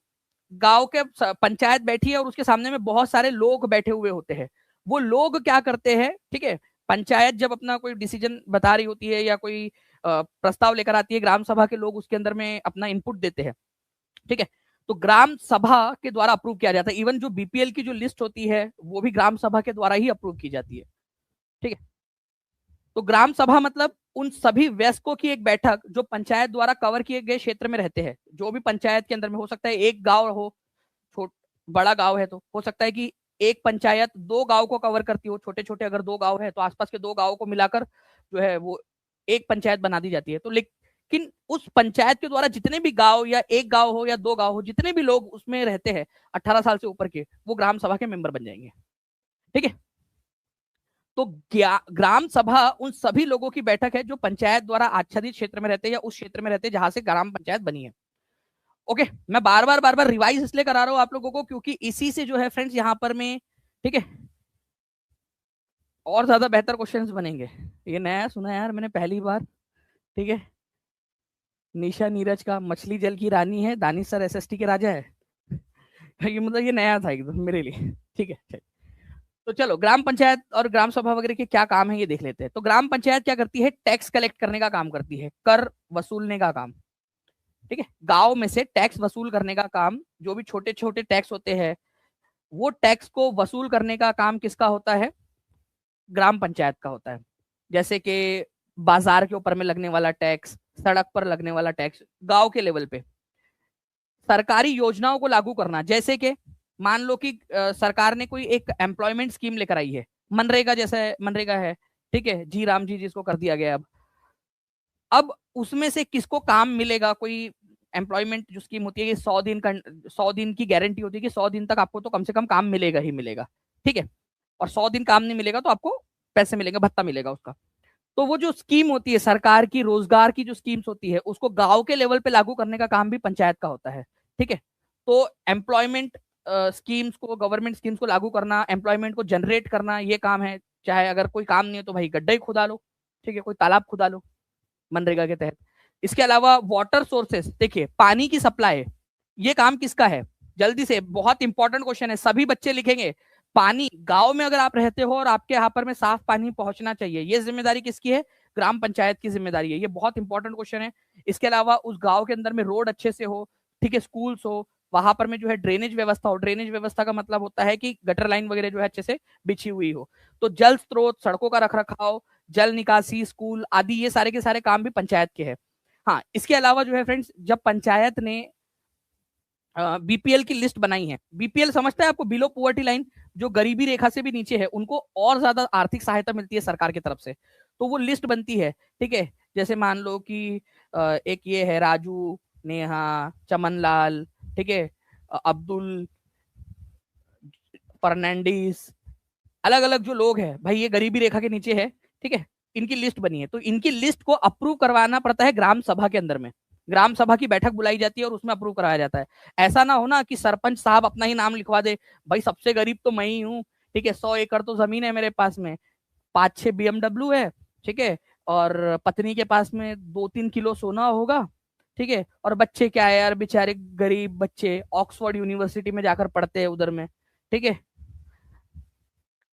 A: गांव के पंचायत बैठी है और उसके सामने में बहुत सारे लोग बैठे हुए होते हैं। वो लोग क्या करते हैं, ठीक है, पंचायत जब अपना कोई डिसीजन बता रही होती है या कोई प्रस्ताव लेकर आती है, ग्राम सभा के लोग उसके अंदर में अपना इनपुट देते हैं, ठीक है। तो ग्राम सभा के द्वारा अप्रूव किया जाता है। इवन जो बीपीएल की जो लिस्ट होती है वो भी ग्राम सभा के द्वारा ही अप्रूव की जाती है, ठीक है। तो ग्राम सभा मतलब उन सभी वयस्कों की एक बैठक जो पंचायत द्वारा कवर किए गए क्षेत्र में रहते हैं। जो भी पंचायत के अंदर में, हो सकता है एक गांव हो, छोट बड़ा गांव है तो हो सकता है कि एक पंचायत दो गांव को कवर करती हो, छोटे छोटे अगर दो गांव है तो आसपास के दो गांवों को मिलाकर जो है वो एक पंचायत बना दी जाती है। तो लेकिन उस पंचायत के द्वारा जितने भी गांव, या एक गांव हो या दो गांव हो, जितने भी लोग उसमें रहते हैं 18 साल से ऊपर के, वो ग्राम सभा के मेंबर बन जाएंगे, ठीक है। तो ग्राम सभा उन सभी लोगों की बैठक है जो पंचायत द्वारा आच्छादित क्षेत्र में रहते हैं या उस क्षेत्र में रहते हैं जहां से ग्राम पंचायत बनी है। ओके, मैं बार बार रिवाइज इसलिए करा रहा हूं आप लोगों को क्योंकि इसी से जो है फ्रेंड्स यहाँ पर में, ठीक है, और ज्यादा बेहतर क्वेश्चंस बनेंगे। ये नया सुना यार मैंने पहली बार, ठीक है। निशा नीरज का मछली जल की रानी है, दानिश सर एसएसटी के राजा है। ये मतलब ये नया था एकदम मेरे लिए, ठीक है। तो चलो, ग्राम पंचायत और ग्राम सभा वगैरह के क्या काम है ये देख लेते हैं। तो ग्राम पंचायत क्या करती है? टैक्स कलेक्ट करने का काम करती है, कर वसूलने का काम, ठीक है। गांव में से टैक्स वसूल करने का काम, जो भी छोटे छोटे टैक्स होते हैं वो टैक्स को वसूल करने का काम किसका होता है? ग्राम पंचायत का होता है। जैसे कि बाजार के ऊपर में लगने वाला टैक्स, सड़क पर लगने वाला टैक्स, गांव के लेवल पे सरकारी योजनाओं को लागू करना। जैसे कि मान लो कि सरकार ने कोई एक एम्प्लॉयमेंट स्कीम लेकर आई है, मनरेगा, जैसे मनरेगा है, ठीक है, जी राम जी जिसको कर दिया गया। अब उसमें से किसको काम मिलेगा? कोई एम्प्लॉयमेंट जो स्कीम होती है कि 100 दिन का, 100 दिन की गारंटी होती है कि 100 दिन तक आपको तो कम से कम काम मिलेगा ही मिलेगा, ठीक है। और 100 दिन काम नहीं मिलेगा तो आपको पैसे मिलेंगे, भत्ता मिलेगा उसका। तो वो जो स्कीम होती है सरकार की, रोजगार की जो स्कीम्स होती है, उसको गांव के लेवल पे लागू करने का काम भी पंचायत का होता है, ठीक है। तो एम्प्लॉयमेंट स्कीम्स को, गवर्नमेंट स्कीम्स को लागू करना, एम्प्लॉयमेंट को जनरेट करना, ये काम है। चाहे अगर कोई काम नहीं है तो भाई गड्ढा ही खुदा लो, ठीक है, कोई तालाब खुदा लो मनरेगा के तहत। इसके अलावा वाटर सोर्सेस, देखिए पानी की सप्लाई, ये काम किसका है? जल्दी से, बहुत इंपॉर्टेंट क्वेश्चन है, सभी बच्चे लिखेंगे। पानी, गांव में अगर आप रहते हो और आपके यहाँ पर में साफ पानी पहुंचना चाहिए, ये जिम्मेदारी किसकी है? ग्राम पंचायत की जिम्मेदारी है। ये बहुत इंपॉर्टेंट क्वेश्चन है। इसके अलावा उस गांव के अंदर में रोड अच्छे से हो, ठीक है, स्कूल्स हो, वहां पर में जो है ड्रेनेज व्यवस्था हो। ड्रेनेज व्यवस्था का मतलब होता है कि गटर लाइन वगैरह जो है अच्छे से बिछी हुई हो। तो जल स्रोत, सड़कों का रखरखाव, जल निकासी, स्कूल आदि, ये सारे के सारे काम भी पंचायत के हैं। हाँ, इसके अलावा जो है फ्रेंड्स, जब पंचायत ने बीपीएल की लिस्ट बनाई है, बीपीएल समझता है आपको, बिलो पुअर्टी लाइन, जो गरीबी रेखा से भी नीचे है, उनको और ज्यादा आर्थिक सहायता मिलती है सरकार की तरफ से। तो वो लिस्ट बनती है, ठीक है। जैसे मान लो कि एक ये है राजू, नेहा, चमनलाल, ठीक है, अब्दुल, फर्नांडिस, अलग अलग जो लोग हैं भाई, ये गरीबी रेखा के नीचे है, ठीक है। इनकी लिस्ट बनी है, तो इनकी लिस्ट को अप्रूव करवाना पड़ता है ग्राम सभा के अंदर में। ग्राम सभा की बैठक बुलाई जाती है और उसमें अप्रूव कराया जाता है। ऐसा ना हो ना कि सरपंच साहब अपना ही नाम लिखवा दे, भाई सबसे गरीब तो मैं ही हूँ, ठीक है, 100 एकड़ तो जमीन है मेरे पास में, 5-6 BMW है, ठीक है, और पत्नी के पास में 2-3 किलो सोना होगा, ठीक है, और बच्चे क्या है यार, बेचारे गरीब बच्चे ऑक्सफोर्ड यूनिवर्सिटी में जाकर पढ़ते हैं उधर में, ठीक है।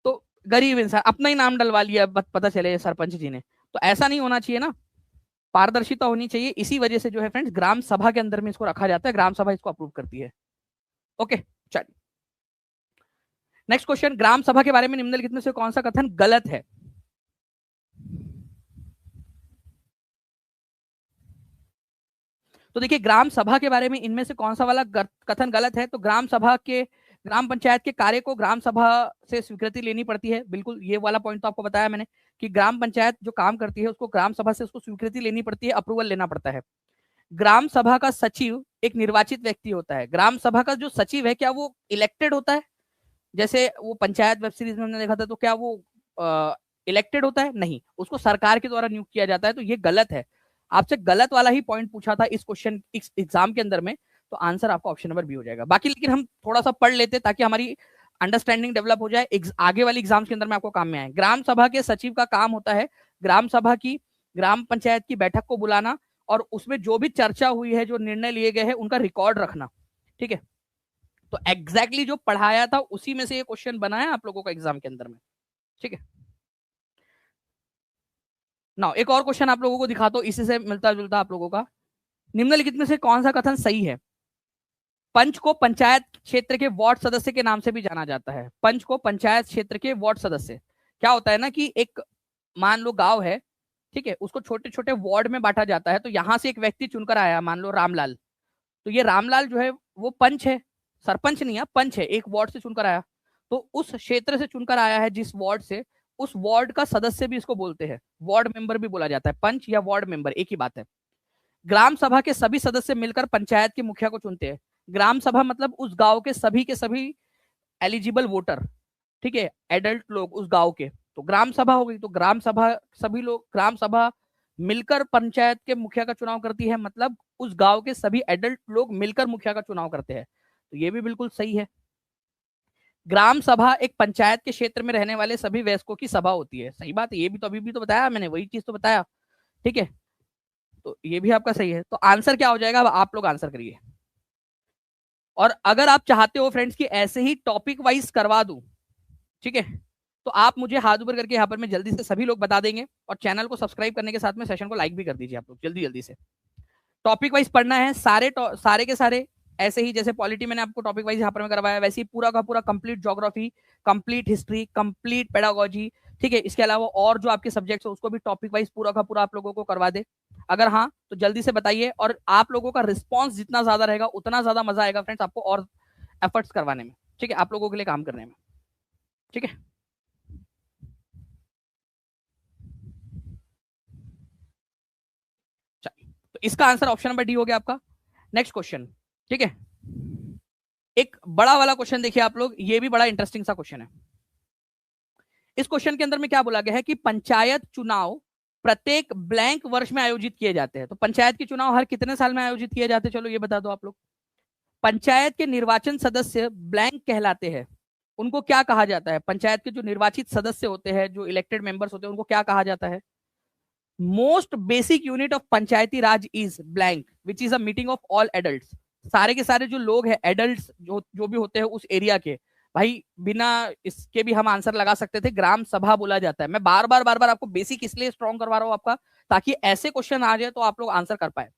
A: तो गरीब इंसान अपना ही नाम डलवा लिया, पता चले सरपंच जी ने, तो ऐसा नहीं होना चाहिए ना। पारदर्शिता होनी चाहिए। इसी वजह से जो है फ्रेंड्स, ग्राम सभा के अंदर में इसको रखा जाता है, ग्राम सभा इसको अप्रूव करती है। ओके, चलिए नेक्स्ट क्वेश्चन, ग्राम सभा के बारे में निम्नलिखित में से कौन सा कथन गलत है? तो देखिए, ग्राम सभा के बारे में इनमें से कौन सा वाला कथन गलत है? तो ग्राम सभा के, ग्राम पंचायत के कार्य को ग्राम सभा से स्वीकृति लेनी पड़ती है, बिल्कुल ये वाला पॉइंट तो आपको बताया मैंने कि ग्राम पंचायत जो काम करती है उसको ग्राम सभा से उसको स्वीकृति लेनी पड़ती है, अप्रूवल लेना पड़ता है। ग्राम सभा का सचिव एक निर्वाचित व्यक्ति होता है। ग्राम सभा का जो सचिव है, क्या वो इलेक्टेड होता है? जैसे वो पंचायत वेब सीरीज में हमने देखा था, तो क्या वो इलेक्टेड होता है? नहीं, उसको सरकार के द्वारा नियुक्त किया जाता है। तो ये गलत है। आपसे गलत वाला ही पॉइंट पूछा था इस क्वेश्चन एग्जाम के अंदर में, तो आंसर आपका ऑप्शन नंबर बी हो जाएगा। बाकी लेकिन हम थोड़ा सा पढ़ लेते ताकि हमारी अंडरस्टैंडिंग डेवलप हो जाए, आगे वाली एग्जाम्स के अंदर में आपको काम में आए। ग्राम सभा के सचिव का काम होता है ग्राम सभा की, ग्राम पंचायत की बैठक को बुलाना और उसमें जो भी चर्चा हुई है, जो निर्णय लिए गए हैं, उनका रिकॉर्ड रखना, ठीक है। तो एग्जैक्टली जो पढ़ाया था उसी में से ये क्वेश्चन बना है आप लोगों का एग्जाम के अंदर में, ठीक है। ना एक और क्वेश्चन आप लोगों को दिखा दो, इसी से मिलता जुलता आप लोगों का। निम्नलिखित में से कौन सा कथन सही है? पंच को पंचायत क्षेत्र के वार्ड सदस्य के नाम से भी जाना जाता है। पंच को पंचायत क्षेत्र के वार्ड सदस्य, क्या होता है ना कि एक, मान लो गांव है, ठीक है, उसको छोटे छोटे वार्ड में बांटा जाता है। तो यहां से एक व्यक्ति चुनकर आया, मान लो रामलाल, तो ये रामलाल जो है वो पंच है, सरपंच नहीं है, पंच है, एक वार्ड से चुनकर आया। तो उस क्षेत्र से चुनकर आया है जिस वार्ड से, उस वार्ड का सदस्य भी इसको बोलते हैं, वार्ड मेंबर भी बोला जाता है, पंच या वार्ड मेंबर एक ही बात है। ग्राम सभा के सभी सदस्य मिलकर पंचायत के मुखिया को चुनते हैं। ग्राम सभा मतलब उस गांव के सभी एलिजिबल वोटर, ठीक है, एडल्ट लोग उस गांव के, तो ग्राम सभा हो गई। तो ग्राम सभा, सभी लोग, ग्राम सभा मिलकर पंचायत के मुखिया का चुनाव करती है, मतलब उस गांव के सभी एडल्ट लोग मिलकर मुखिया का चुनाव करते हैं। तो ये भी बिल्कुल सही है। ग्राम सभा एक पंचायत के क्षेत्र में रहने वाले सभी वयस्कों की सभा होती है, सही बात है, ये भी तो अभी भी तो बताया मैंने, वही चीज तो बताया, ठीक है। तो ये भी आपका सही है। तो आंसर क्या हो जाएगा, अब आप लोग आंसर करिए। और अगर आप चाहते हो फ्रेंड्स कि ऐसे ही टॉपिक वाइज करवा दूं, ठीक है, तो आप मुझे हाथ ऊपर करके यहाँ पर मैं जल्दी से सभी लोग बता देंगे, और चैनल को सब्सक्राइब करने के साथ में सेशन को लाइक भी कर दीजिए आप लोग जल्दी जल्दी से। टॉपिक वाइज पढ़ना है, सारे के सारे, ऐसे ही जैसे पॉलिटी मैंने आपको टॉपिक वाइज यहाँ पर मैं करवाया, वैसे ही पूरा का पूरा complete geography, complete history, complete pedagogy, ठीक है। इसके अलावा और जो आपके सब्जेक्ट्स है उसको भी टॉपिक वाइज पूरा का पूरा आप लोगों को करवा दे। अगर हाँ तो जल्दी से बताइए, और आप लोगों का रिस्पॉन्स जितना ज्यादा रहेगा उतना ज्यादा मजा आएगा फ्रेंड्स आपको और एफर्ट्स करवाने में, ठीक है, आप लोगों के लिए काम करने में, ठीक है। चलिए, तो इसका आंसर ऑप्शन नंबर डी हो गया आपका। नेक्स्ट क्वेश्चन, ठीक है, एक बड़ा वाला क्वेश्चन देखिए आप लोग, ये भी बड़ा इंटरेस्टिंग सा क्वेश्चन है। इस क्वेश्चन के अंदर में क्या बोला गया है कि पंचायत चुनाव प्रत्येक ब्लैंक वर्ष में आयोजित किए जाते हैं। तो पंचायत के चुनाव हर कितने साल में आयोजित किए जाते हैं, चलो ये बता दो आप लोग। पंचायत के निर्वाचन सदस्य ब्लैंक कहलाते हैं। उनको क्या कहा जाता है? पंचायत के जो निर्वाचित सदस्य होते हैं, जो इलेक्टेड मेंबर्स होते हैं, उनको क्या कहा जाता है? Most basic unit of Panchayati Raj is blank which is a meeting of all adult. सारे के सारे जो लोग हैं, एडल्ट जो भी होते हैं उस एरिया के, भाई बिना इसके भी हम आंसर लगा सकते थे, ग्राम सभा बोला जाता है। मैं बार बार आपको बेसिक इसलिए स्ट्रॉन्ग करवा रहा हूं आपका, ताकि ऐसे क्वेश्चन आ जाए तो आप लोग आंसर कर पाए,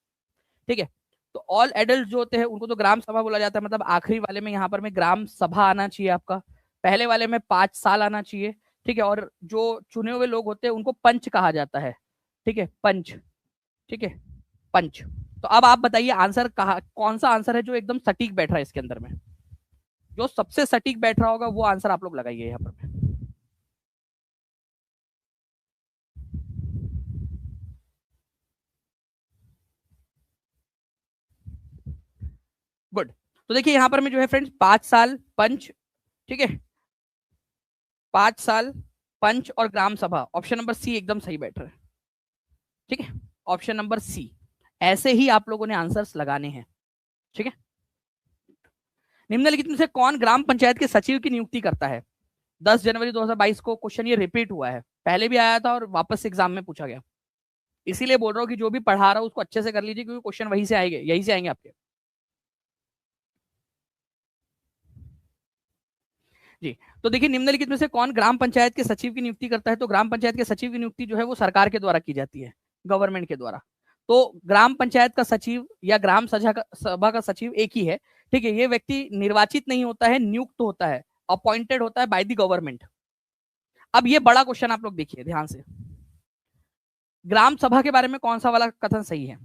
A: ठीक है। तो ऑल एडल्ट जो होते हैं उनको तो ग्राम सभा बोला जाता है, मतलब आखिरी वाले में यहाँ पर में ग्राम सभा आना चाहिए आपका, पहले वाले में 5 साल आना चाहिए, ठीक है। और जो चुने हुए लोग होते हैं उनको पंच कहा जाता है, ठीक है, पंच, ठीक है, पंच। तो अब आप बताइए आंसर कहा, कौन सा आंसर है जो एकदम सटीक बैठ रहा है इसके अंदर में, जो सबसे सटीक बैठ रहा होगा वो आंसर आप लोग लगाइए यहाँ पर। गुड। तो देखिए यहाँ पर में जो है फ्रेंड्स 5 साल पंच, ठीक है, 5 साल पंच और ग्राम सभा, ऑप्शन नंबर सी एकदम सही बैठ रहा है, ठीक है, ऑप्शन नंबर सी। ऐसे ही आप लोगों ने आंसर्स लगाने हैं, ठीक है। निम्नलिखित में से कौन ग्राम पंचायत के सचिव की नियुक्ति करता है? 10 जनवरी 2022 को क्वेश्चन ये रिपीट हुआ है, पहले भी आया था और वापस एग्जाम में पूछा गया, इसीलिए बोल रहा हूँ कि जो भी पढ़ा रहा हूँ उसको अच्छे से कर लीजिए, क्योंकि क्वेश्चन वहीं से आएंगे, यहीं से आएंगे आपके। जी, तो देखिए निम्नलिखित में से कौन ग्राम पंचायत के सचिव की नियुक्ति करता है? तो ग्राम पंचायत के सचिव की नियुक्ति जो है वो सरकार के द्वारा की जाती है, गवर्नमेंट के द्वारा। तो ग्राम पंचायत का सचिव या ग्राम सभा का सचिव एक ही है, ठीक है। ये व्यक्ति निर्वाचित नहीं होता है, नियुक्त होता है, अपॉइंटेड होता है बाय द गवर्नमेंट। अब ये बड़ा क्वेश्चन आप लोग देखिए ध्यान से, ग्राम सभा के बारे में कौन सा वाला कथन सही है?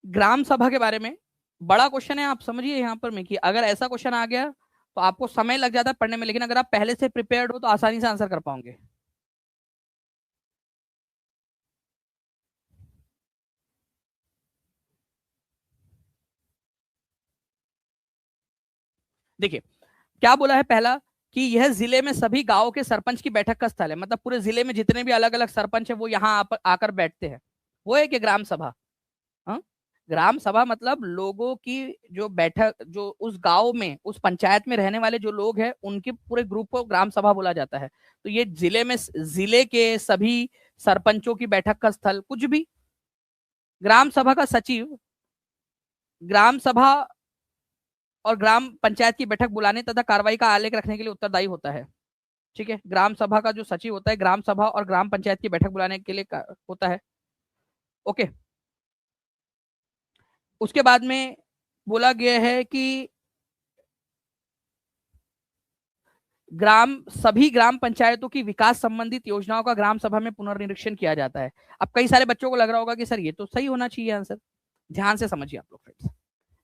A: ग्राम सभा के बारे में बड़ा क्वेश्चन है, आप समझिए यहाँ पर में कि अगर ऐसा क्वेश्चन आ गया तो आपको समय लग जाता है पढ़ने में, लेकिन अगर आप पहले से प्रिपेयर्ड हो तो आसानी से आंसर कर पाओगे। देखिए क्या बोला है पहला, कि यह जिले में सभी गांवों के सरपंच की बैठक का स्थल है, मतलब पूरे जिले में जितने भी अलग अलग सरपंच है वो यहाँ आकर बैठते हैं, वो है कि ग्राम सभा। हाँ, ग्राम सभा मतलब लोगों की जो बैठक, जो उस गांव में उस पंचायत में रहने वाले जो लोग हैं उनके पूरे ग्रुप को ग्राम सभा बोला जाता है। तो ये जिले में जिले के सभी सरपंचों की बैठक का स्थल कुछ भी। ग्राम सभा का सचिव ग्राम सभा और ग्राम पंचायत की बैठक बुलाने तथा कार्रवाई का आलेख रखने के लिए उत्तरदायी होता है, ठीक है। ग्राम सभा का जो सचिव होता है ग्राम सभा और ग्राम पंचायत की बैठक बुलाने के लिए होता है, ओके। उसके बाद में बोला गया है कि सभी ग्राम पंचायतों की विकास संबंधित योजनाओं का ग्राम सभा में पुनर्निरीक्षण किया जाता है। अब कई सारे बच्चों को लग रहा होगा कि सर ये तो सही होना चाहिए आंसर, ध्यान से समझिए आप लोग फ्रेंड्स।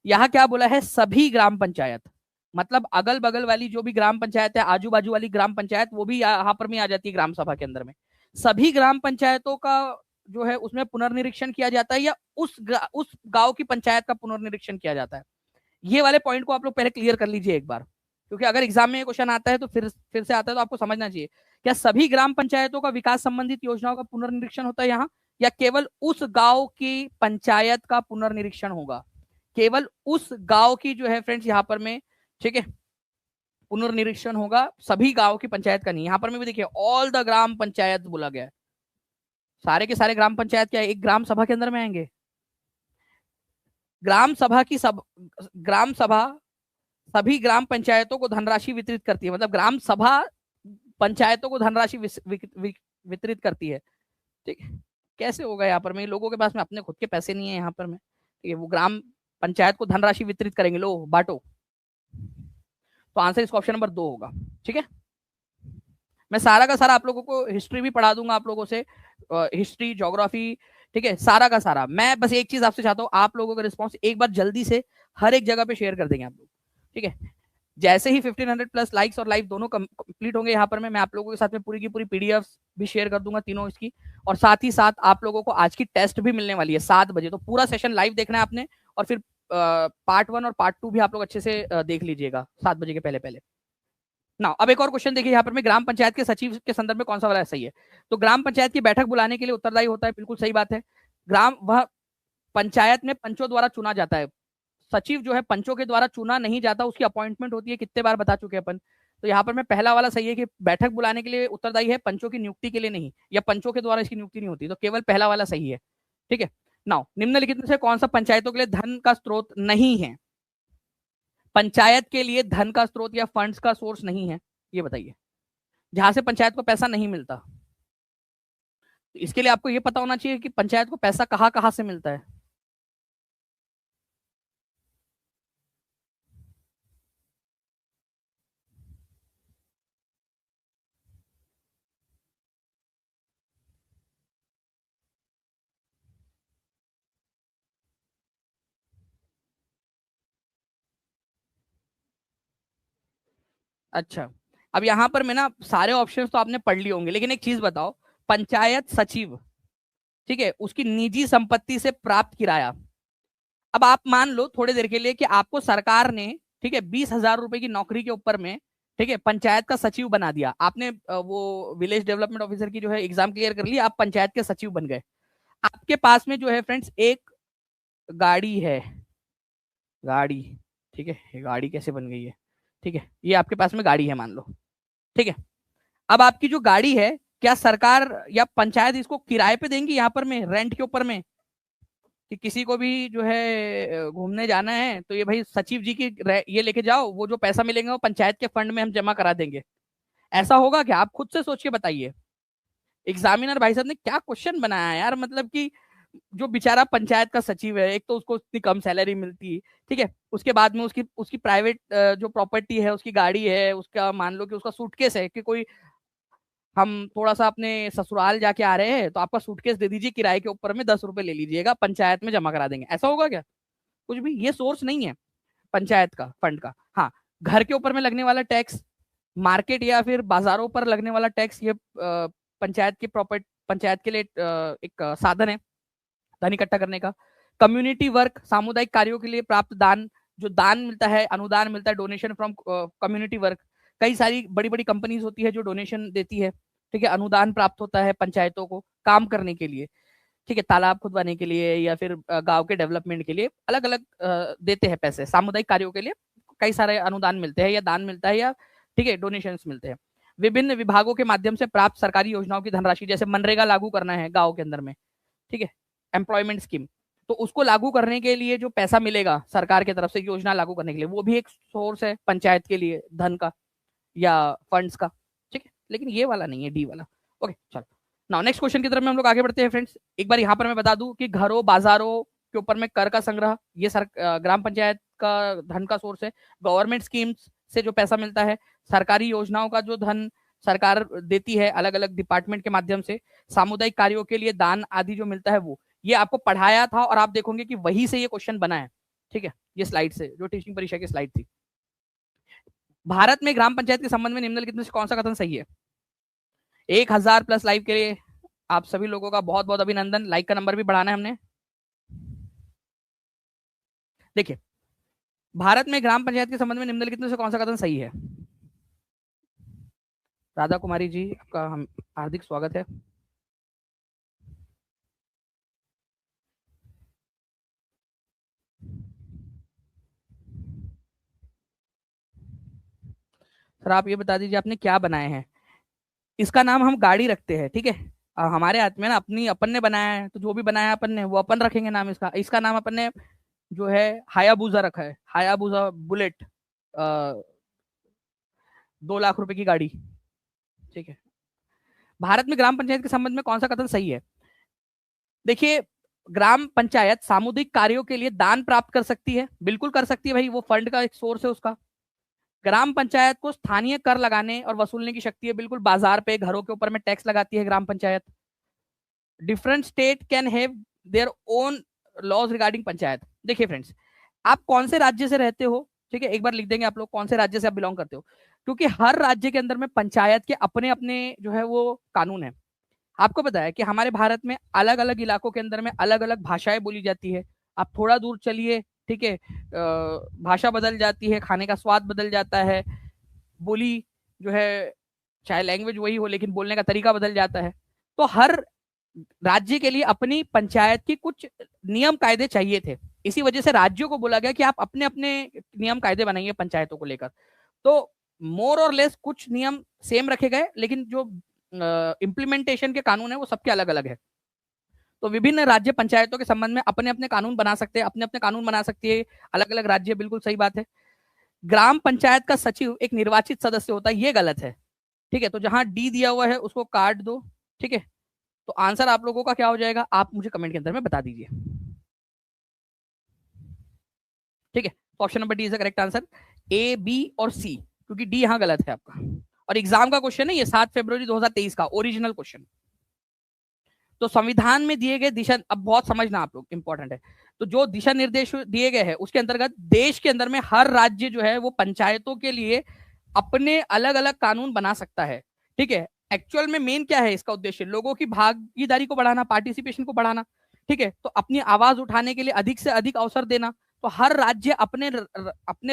A: यहाँ क्या बोला है? सभी ग्राम पंचायत, मतलब अगल बगल वाली जो भी ग्राम पंचायत है, आजू बाजू वाली ग्राम पंचायत, वो भी यहाँ पर में आ जाती है ग्राम सभा के अंदर में। सभी ग्राम पंचायतों का जो है उसमें पुनर्निरीक्षण किया जाता है, या उस गांव की पंचायत का पुनर्निरीक्षण किया जाता है। ये वाले पॉइंट को आप लोग पहले क्लियर कर लीजिए एक बार, क्योंकि अगर एग्जाम में क्वेश्चन आता है तो फिर से आता है तो आपको समझना चाहिए। क्या सभी ग्राम पंचायतों का विकास संबंधित योजनाओं का पुनर्निरीक्षण होता है यहाँ, या केवल उस गांव की पंचायत का पुनर्निरीक्षण होगा? केवल उस गांव की जो है फ्रेंड्स यहाँ पर में, ठीक है, पुनर्निरीक्षण होगा, सभी गांव की पंचायत का नहीं। यहाँ पर में भी देखिए ऑल द ग्राम पंचायत बोला गया है, सारे के सारे ग्राम पंचायत क्या एक ग्राम सभा के अंदर में आएंगे? ग्राम सभा सभी ग्राम पंचायतों को धनराशि वितरित करती है, मतलब ग्राम सभा पंचायतों को धनराशि वितरित करती है, ठीक है। कैसे होगा यहाँ पर में? लोगों के पास में अपने खुद के पैसे नहीं है यहाँ पर में, ठीक है, वो ग्राम पंचायत को धनराशि वितरित करेंगे, लो बांटो। तो आंसर इसका ऑप्शन नंबर 2 होगा, ठीक है। मैं सारा का सारा आप लोगों को हिस्ट्री भी पढ़ा दूंगा आप लोगों से, हिस्ट्री, ज्योग्राफी, ठीक है, सारा का सारा। मैं बस एक चीज आपसे चाहता हूँ, आप लोगों का रिस्पॉन्स एक बार जल्दी से हर एक जगह पे शेयर कर देंगे आप लोग, ठीक है। जैसे ही 1500 प्लस लाइक्स और लाइव दोनों कंप्लीट होंगे यहाँ पर मैं आप लोगों के साथ में पूरी की पूरी पीडीएफ भी शेयर कर दूंगा तीनों इसकी, और साथ ही साथ आप लोगों को आज की टेस्ट भी मिलने वाली है 7 बजे। तो पूरा सेशन लाइव देखना है आपने, और फिर पार्ट 1 और पार्ट 2 भी आप लोग अच्छे से देख लीजिएगा 7 बजे के पहले पहले ना। अब एक और क्वेश्चन देखिए यहाँ पर में, ग्राम पंचायत के सचिव के संदर्भ में कौन सा वाला सही है? तो ग्राम पंचायत की बैठक बुलाने के लिए उत्तरदायी होता है, बिल्कुल सही बात है। वह पंचायत में पंचों द्वारा चुना जाता है, सचिव जो है पंचों के द्वारा चुना नहीं जाता, उसकी अपॉइंटमेंट होती है, कितने बार बता चुके अपन। तो यहाँ पर मैं पहला वाला सही है कि बैठक बुलाने के लिए उत्तरदायी है, पंचों की नियुक्ति के लिए नहीं, या पंचों के द्वारा इसकी नियुक्ति नहीं होती, तो केवल पहला वाला सही है, ठीक है। नाउ निम्नलिखित में से कौन सा पंचायतों के लिए धन का स्रोत नहीं है? पंचायत के लिए धन का स्रोत या फंड्स का सोर्स नहीं है, ये बताइए। जहां से पंचायत को पैसा नहीं मिलता। तो इसके लिए आपको ये पता होना चाहिए कि पंचायत को पैसा कहाँ कहाँ से मिलता है। अच्छा, अब यहाँ पर मैं ना सारे ऑप्शंस तो आपने पढ़ लिए होंगे, लेकिन एक चीज बताओ, पंचायत सचिव, ठीक है, उसकी निजी संपत्ति से प्राप्त किराया। अब आप मान लो थोड़ी देर के लिए कि आपको सरकार ने, ठीक है, 20,000 रुपए की नौकरी के ऊपर में, ठीक है, पंचायत का सचिव बना दिया। आपने वो विलेज डेवलपमेंट ऑफिसर की जो है एग्जाम क्लियर कर ली, आप पंचायत के सचिव बन गए। आपके पास में जो है फ्रेंड्स एक गाड़ी है, गाड़ी, ठीक है, ये गाड़ी कैसे बन गई है, ठीक है, ये आपके पास में गाड़ी है मान लो, ठीक है। अब आपकी जो गाड़ी है, क्या सरकार या पंचायत इसको किराए पे देंगी, यहाँ पर में रेंट के ऊपर में, कि किसी को भी जो है घूमने जाना है तो ये भाई सचिव जी की ये लेके जाओ, वो जो पैसा मिलेगा वो पंचायत के फंड में हम जमा करा देंगे। ऐसा होगा क्या? आप खुद से सोच के बताइए। एग्जामिनर भाई साहब ने क्या क्वेश्चन बनाया है यार, मतलब कि जो बेचारा पंचायत का सचिव है, एक तो उसको इतनी कम सैलरी मिलती है, ठीक है, उसके बाद में उसकी उसकी प्राइवेट जो प्रॉपर्टी है, उसकी गाड़ी है, उसका मान लो कि उसका सूटकेस है, कि कोई हम थोड़ा सा अपने ससुराल जाके आ रहे हैं तो आपका सूटकेस दे दीजिए किराए के ऊपर में, 10 रुपए ले लीजिएगा, पंचायत में जमा करा देंगे। ऐसा होगा क्या? कुछ भी, ये सोर्स नहीं है पंचायत का फंड का। हाँ, घर के ऊपर में लगने वाला टैक्स, मार्केट या फिर बाजारों पर लगने वाला टैक्स, ये पंचायत की प्रॉपर्टी, पंचायत के लिए एक साधन है धन इकट्ठा करने का। कम्युनिटी वर्क, सामुदायिक कार्यों के लिए प्राप्त दान, जो दान मिलता है, अनुदान मिलता है, डोनेशन फ्रॉम कम्युनिटी वर्क। कई सारी बड़ी बड़ी कंपनीज होती है जो डोनेशन देती है, ठीक है, अनुदान प्राप्त होता है पंचायतों को काम करने के लिए, ठीक है, तालाब खुदवाने के लिए या फिर गांव के डेवलपमेंट के लिए अलग अलग देते हैं पैसे। सामुदायिक कार्यों के लिए कई सारे अनुदान मिलते हैं या दान मिलता है, या ठीक है डोनेशन मिलते हैं। विभिन्न विभागों के माध्यम से प्राप्त सरकारी योजनाओं की धनराशि, जैसे मनरेगा लागू करना है गाँव के अंदर में, ठीक है, एम्प्लॉयमेंट स्कीम, तो उसको लागू करने के लिए जो पैसा मिलेगा सरकार की तरफ से योजना लागू करने के लिए, वो भी एक सोर्स है पंचायत के लिए धन का या फंड्स का, ठीक है, लेकिन ये वाला नहीं है, डी वाला। ओके चलो, नाउ नेक्स्ट क्वेश्चन की तरफ में हम लोग आगे बढ़ते हैं फ्रेंड्स। एक बार यहाँ पर मैं बता दूं कि घरों बाजारों के ऊपर में कर का संग्रह, ये ग्राम पंचायत का धन का सोर्स है। गवर्नमेंट स्कीम्स से जो पैसा मिलता है, सरकारी योजनाओं का जो धन सरकार देती है अलग अलग डिपार्टमेंट के माध्यम से, सामुदायिक कार्यों के लिए दान आदि जो मिलता है, वो ये आपको पढ़ाया था और आप देखोगे कि वही से ये क्वेश्चन बना है, ठीक है, ये स्लाइड से, जो टीचिंग परीक्षा की स्लाइड थी। भारत में ग्राम पंचायत के संबंध में निम्नलिखित में से कौन सा कथन सही है? 1,000+ लाइव के लिए आप सभी लोगों का बहुत बहुत अभिनंदन। लाइक का नंबर भी बढ़ाना है हमने। देखिए, भारत में ग्राम पंचायत के संबंध में निम्नलिखित में से कौन सा कथन सही है? राधा कुमारी जी, आपका हम हार्दिक स्वागत है। सर आप ये बता दीजिए आपने क्या बनाए हैं। इसका नाम हम गाड़ी रखते हैं, ठीक है, हमारे हाथ में ना अपनी अपन ने बनाया है, तो जो भी बनाया है अपन ने वो अपन रखेंगे नाम इसका। इसका नाम अपन ने जो है हायाबुजा रखा है, हायाबुजा बुलेट, 2 लाख रुपए की गाड़ी, ठीक है। भारत में ग्राम पंचायत के संबंध में कौन सा कथन सही है? देखिए, ग्राम पंचायत सामुदायिक कार्यों के लिए दान प्राप्त कर सकती है, बिल्कुल कर सकती है भाई, वो फंड का एक सोर्स है उसका। ग्राम पंचायत को स्थानीय कर लगाने और वसूलने की शक्ति है, बिल्कुल, बाजार पे घरों के ऊपर में टैक्स लगाती है Gram panchayat. Different state can have their own laws regarding panchayat. देखिए फ्रेंड्स, आप कौन से राज्य से रहते हो, ठीक है, एक बार लिख देंगे आप लोग कौन से राज्य से आप बिलोंग करते हो, क्योंकि हर राज्य के अंदर में पंचायत के अपने अपने जो है वो कानून है। आपको पता है कि हमारे भारत में अलग अलग इलाकों के अंदर में अलग अलग भाषाएं बोली जाती है। आप थोड़ा दूर चलिए, ठीक है, भाषा बदल जाती है, खाने का स्वाद बदल जाता है, बोली जो है, चाहे लैंग्वेज वही हो लेकिन बोलने का तरीका बदल जाता है। तो हर राज्य के लिए अपनी पंचायत की कुछ नियम कायदे चाहिए थे। इसी वजह से राज्यों को बोला गया कि आप अपने अपने नियम कायदे बनाइए पंचायतों को लेकर। तो मोर और लेस कुछ नियम सेम रखे गए, लेकिन जो इम्प्लीमेंटेशन के कानून है वो सबके अलग अलग है। तो विभिन्न राज्य पंचायतों के संबंध में अपने अपने कानून बना सकते हैं, अपने अपने कानून बना सकती है अलग अलग राज्य, बिल्कुल सही बात है। ग्राम पंचायत का सचिव एक निर्वाचित सदस्य होता है, ये गलत है। ठीक है, तो जहां डी दिया हुआ है उसको काट दो। ठीक है, तो आंसर आप लोगों का क्या हो जाएगा, आप मुझे कमेंट के अंदर में बता दीजिए। ठीक है, तो option number D is the correct answer, A B और सी, क्योंकि डी यहां गलत है आपका। और एग्जाम का क्वेश्चन है ये 7 फरवरी 2023 का ओरिजिनल क्वेश्चन। तो संविधान में दिए गए दिशा, अब बहुत समझना आप लोग, इंपॉर्टेंट है। तो जो दिशा निर्देश दिए गए हैं उसके अंतर्गत देश के अंदर में हर राज्य जो है वो पंचायतों के लिए अपने अलग अलग कानून बना सकता है। ठीक है, एक्चुअल में मेन क्या है इसका उद्देश्य, लोगों की भागीदारी को बढ़ाना, पार्टिसिपेशन को बढ़ाना। ठीक है, तो अपनी आवाज उठाने के लिए अधिक से अधिक अवसर देना। तो हर राज्य अपने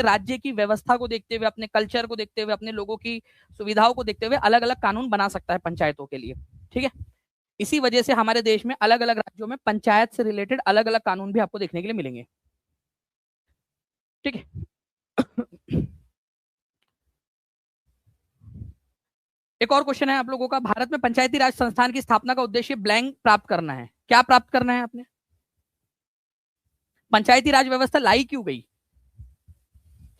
A: राज्य की व्यवस्था को देखते हुए, अपने कल्चर को देखते हुए, अपने लोगों की सुविधाओं को देखते हुए अलग अलग कानून बना सकता है पंचायतों के लिए। ठीक है, इसी वजह से हमारे देश में अलग अलग राज्यों में पंचायत से रिलेटेड अलग अलग कानून भी आपको देखने के लिए मिलेंगे। ठीक है, एक और क्वेश्चन है आप लोगों का, भारत में पंचायती राज संस्थान की स्थापना का उद्देश्य ब्लैंक प्राप्त करना है। क्या प्राप्त करना है आपने, पंचायती राज व्यवस्था लाई क्यों गई?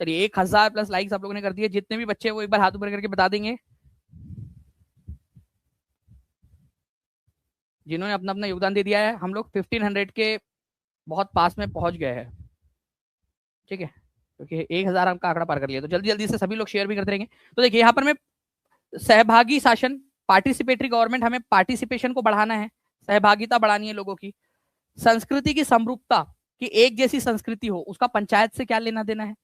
A: चलिए 1000 प्लस लाइक्स आप लोगों ने कर दिए, जितने भी बच्चे वो एक बार हाथ ऊपर करके बता देंगे, जिन्होंने अपना अपना योगदान दे दिया है। हम लोग 1500 के बहुत पास में पहुंच गए हैं। ठीक है, क्योंकि 1000 का आंकड़ा पार कर लिया, तो जल्दी जल्दी से सभी लोग शेयर भी करते रहेंगे। तो देखिए यहाँ पर मैं सहभागी शासन, पार्टिसिपेटरी गवर्नमेंट, हमें पार्टिसिपेशन को बढ़ाना है, सहभागिता बढ़ानी है लोगों की। संस्कृति की समरूपता, कि एक जैसी संस्कृति हो, उसका पंचायत से क्या लेना देना है।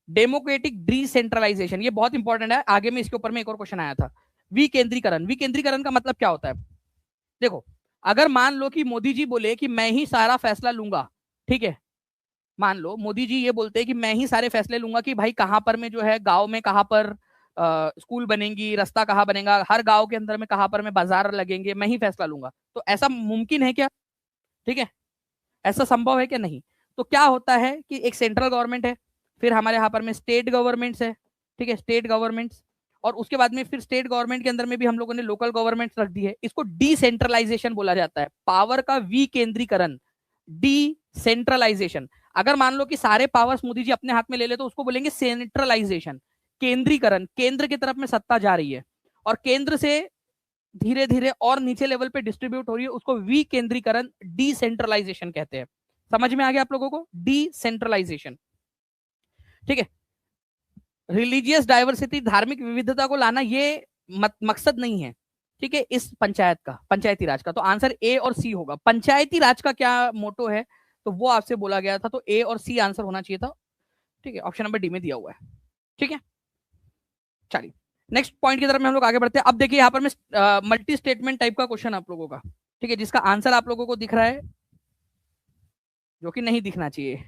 A: डेमोक्रेटिक डिसेंट्रलाइजेशन, ये बहुत इंपॉर्टेंट है, आगे में इसके ऊपर में एक और क्वेश्चन आया था। विकेंद्रीकरण, विकेंद्रीकरण का मतलब क्या होता है? देखो, अगर मान लो कि मोदी जी बोले कि मैं ही सारा फैसला लूंगा, ठीक है, मान लो मोदी जी ये बोलते हैं कि मैं ही सारे फैसले लूंगा कि भाई कहां पर में जो है गांव में कहां पर स्कूल बनेंगी, रास्ता कहां बनेगा, हर गांव के अंदर में कहां पर में बाजार लगेंगे, मैं ही फैसला लूंगा। तो ऐसा मुमकिन है क्या? ठीक है, ऐसा संभव है क्या? नहीं। तो क्या होता है कि एक सेंट्रल गवर्नमेंट है, फिर हमारे यहाँ पर में स्टेट गवर्नमेंट्स है। ठीक है, स्टेट गवर्नमेंट्स, और उसके बाद में फिर स्टेट गवर्नमेंट के अंदर में भी हम लोगों ने लोकल गवर्नमेंट रख दी है। इसको डिसेंट्रलाइजेशन बोला जाता है, पावर का विकेंद्रीकरण, डिसेंट्रलाइजेशन। अगर मान लो कि सारे पावर्स मोदी जी अपने हाथ में ले ले तो उसको बोलेंगे सेंट्रलाइजेशन, केंद्रीकरण, केंद्र की तरफ में सत्ता जा रही है और केंद्र से धीरे धीरे और नीचे लेवल पे डिस्ट्रीब्यूट हो रही है, उसको विकेंद्रीकरण, डिसेंट्रलाइजेशन कहते हैं। समझ में आ गया आप लोगों को, डिसेंट्रलाइजेशन। ठीक है, रिलीजियस डाइवर्सिटी, धार्मिक विविधता को लाना, ये मकसद नहीं है। ठीक है, इस पंचायत का, पंचायती राज का, तो आंसर ए और सी होगा। पंचायती राज का क्या मोटो है, तो वो आपसे बोला गया था, तो ए और सी आंसर होना चाहिए था। ठीक है, ऑप्शन नंबर डी में दिया हुआ है। ठीक है, चलिए नेक्स्ट पॉइंट की तरफ में हम लोग आगे बढ़ते हैं। अब देखिए यहाँ पर मैं मल्टी स्टेटमेंट टाइप का क्वेश्चन आप लोगों का, ठीक है, जिसका आंसर आप लोगों को दिख रहा है, जो कि नहीं दिखना चाहिए।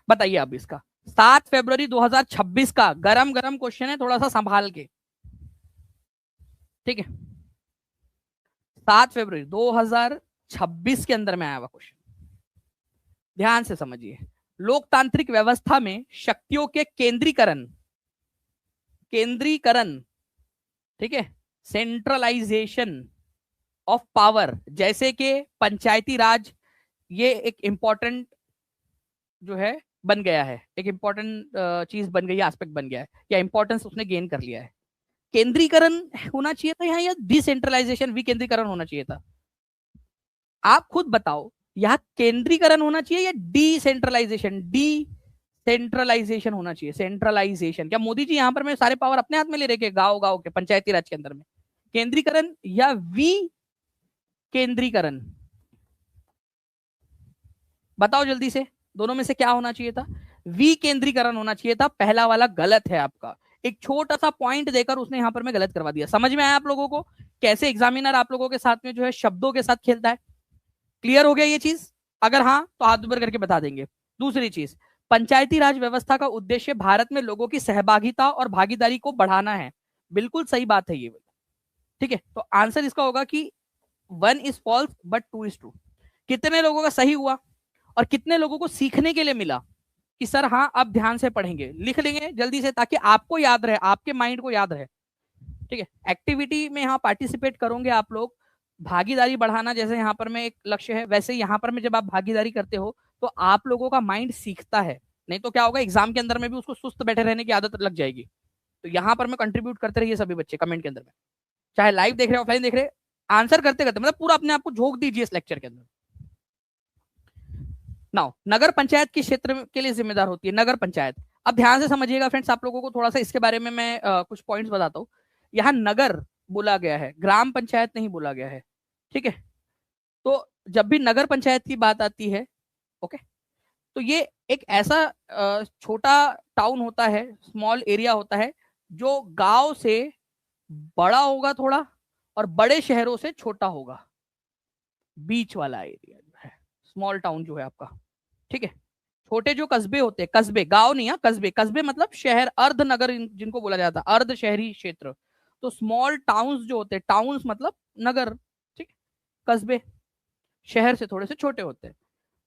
A: बताइए आप इसका, 7 फरवरी 2026 का गरम गरम क्वेश्चन है, थोड़ा सा संभाल के। ठीक है, 7 फरवरी 2026 के अंदर में आया हुआ क्वेश्चन, ध्यान से समझिए। लोकतांत्रिक व्यवस्था में शक्तियों के केंद्रीकरण, केंद्रीकरण, ठीक है, सेंट्रलाइजेशन ऑफ पावर, जैसे कि पंचायती राज, ये एक इंपॉर्टेंट जो है बन गया है, एक इंपॉर्टेंट चीज बन गई है, एस्पेक्ट बन गया है, या इंपॉर्टेंस उसने गेन कर लिया है। केंद्रीकरण होना चाहिए था यहाँ, या डिसेंट्रलाइजेशन, विकेंद्रीकरण होना चाहिए था? आप खुद बताओ, यहाँ केंद्रीकरण होना चाहिए या डिसेंट्रलाइजेशन? डिसेंट्रलाइजेशन होना चाहिए, सेंट्रलाइजेशन। क्या मोदी जी यहाँ पर में सारे पावर अपने हाथ में ले रहे हैं गांव गांव के पंचायती राज के अंदर में? केंद्रीकरण या विकेंद्रीकरण, बताओ जल्दी से, दोनों में से क्या होना चाहिए था? विकेंद्रीकरण होना चाहिए था, पहला वाला गलत है आपका। एक छोटा सा पॉइंट देकर उसने यहां पर में गलत करवा दिया। समझ में आया आप लोगों को कैसे एग्जामिनर आप लोगों के साथ में जो है शब्दों के साथ खेलता है? क्लियर हो गया ये चीज? अगर हाँ तो हाथ ऊपर करके बता देंगे। दूसरी चीज, पंचायती राज व्यवस्था का उद्देश्य भारत में लोगों की सहभागिता और भागीदारी को बढ़ाना है। बिल्कुल सही बात है ये। ठीक है, तो आंसर इसका होगा कि 1 is false but 2 is true. कितने लोगों का सही हुआ और कितने लोगों को सीखने के लिए मिला कि सर हाँ अब ध्यान से पढ़ेंगे, लिख लेंगे जल्दी से, ताकि आपको याद रहे, आपके माइंड को याद रहे। ठीक है, एक्टिविटी में यहाँ पार्टिसिपेट करोगे आप लोग, भागीदारी बढ़ाना जैसे यहाँ पर में एक लक्ष्य है, वैसे यहाँ पर में जब आप भागीदारी करते हो तो आप लोगों का माइंड सीखता है, नहीं तो क्या होगा एग्जाम के अंदर में भी उसको सुस्त बैठे रहने की आदत लग जाएगी। तो यहाँ पर मैं कंट्रीब्यूट करते रहिए सभी बच्चे कमेंट के अंदर में, चाहे लाइव देख रहे हो ऑफलाइन देख रहे, आंसर करते करते मतलब पूरा अपने आप को झोंक दीजिए इस लेक्चर के अंदर। नाउ नगर पंचायत किस क्षेत्र के लिए जिम्मेदार होती है? नगर पंचायत। अब ध्यान से समझिएगा फ्रेंड्स, आप लोगों को थोड़ा सा इसके बारे में मैं कुछ पॉइंट्स बताता हूँ। यहाँ नगर बोला गया है, ग्राम पंचायत नहीं बोला गया है, ठीक है। तो जब भी नगर पंचायत की बात आती है, ओके, तो ये एक ऐसा छोटा टाउन होता है, स्मॉल एरिया होता है, जो गांव से बड़ा होगा थोड़ा और बड़े शहरों से छोटा होगा, बीच वाला एरिया जो है स्मॉल टाउन जो है आपका, ठीक है। छोटे जो कस्बे होते हैं, कस्बे गांव नहीं है, कस्बे, कस्बे मतलब शहर, अर्ध नगर जिनको बोला जाता है, अर्ध शहरी क्षेत्र। तो स्मॉल टाउन्स जो होते हैं, टाउन्स मतलब नगर, ठीक, कस्बे शहर से थोड़े से छोटे होते हैं,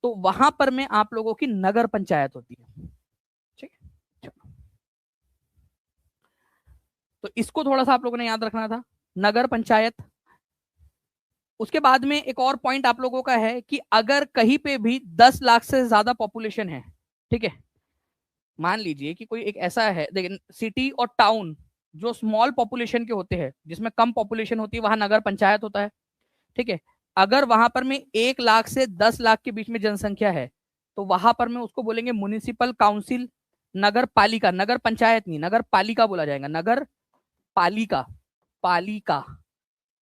A: तो वहां पर में आप लोगों की नगर पंचायत होती है, ठीक है। तो इसको थोड़ा सा आप लोगों ने याद रखना था, नगर पंचायत। उसके बाद में एक और पॉइंट आप लोगों का है कि अगर कहीं पे भी 10 लाख से ज्यादा पॉपुलेशन है, ठीक है, मान लीजिए कि कोई एक ऐसा है, देखिए सिटी और टाउन जो स्मॉल पॉपुलेशन के होते हैं, जिसमें कम पॉपुलेशन होती है, वहां नगर पंचायत होता है, ठीक है। अगर वहां पर में 1 लाख से 10 लाख के बीच में जनसंख्या है, तो वहां पर में उसको बोलेंगे म्युनिसिपल काउंसिल, नगर पालिका, नगर पंचायत नहीं, नगर पालिका बोला जाएगा, नगर पालिका, पालिका।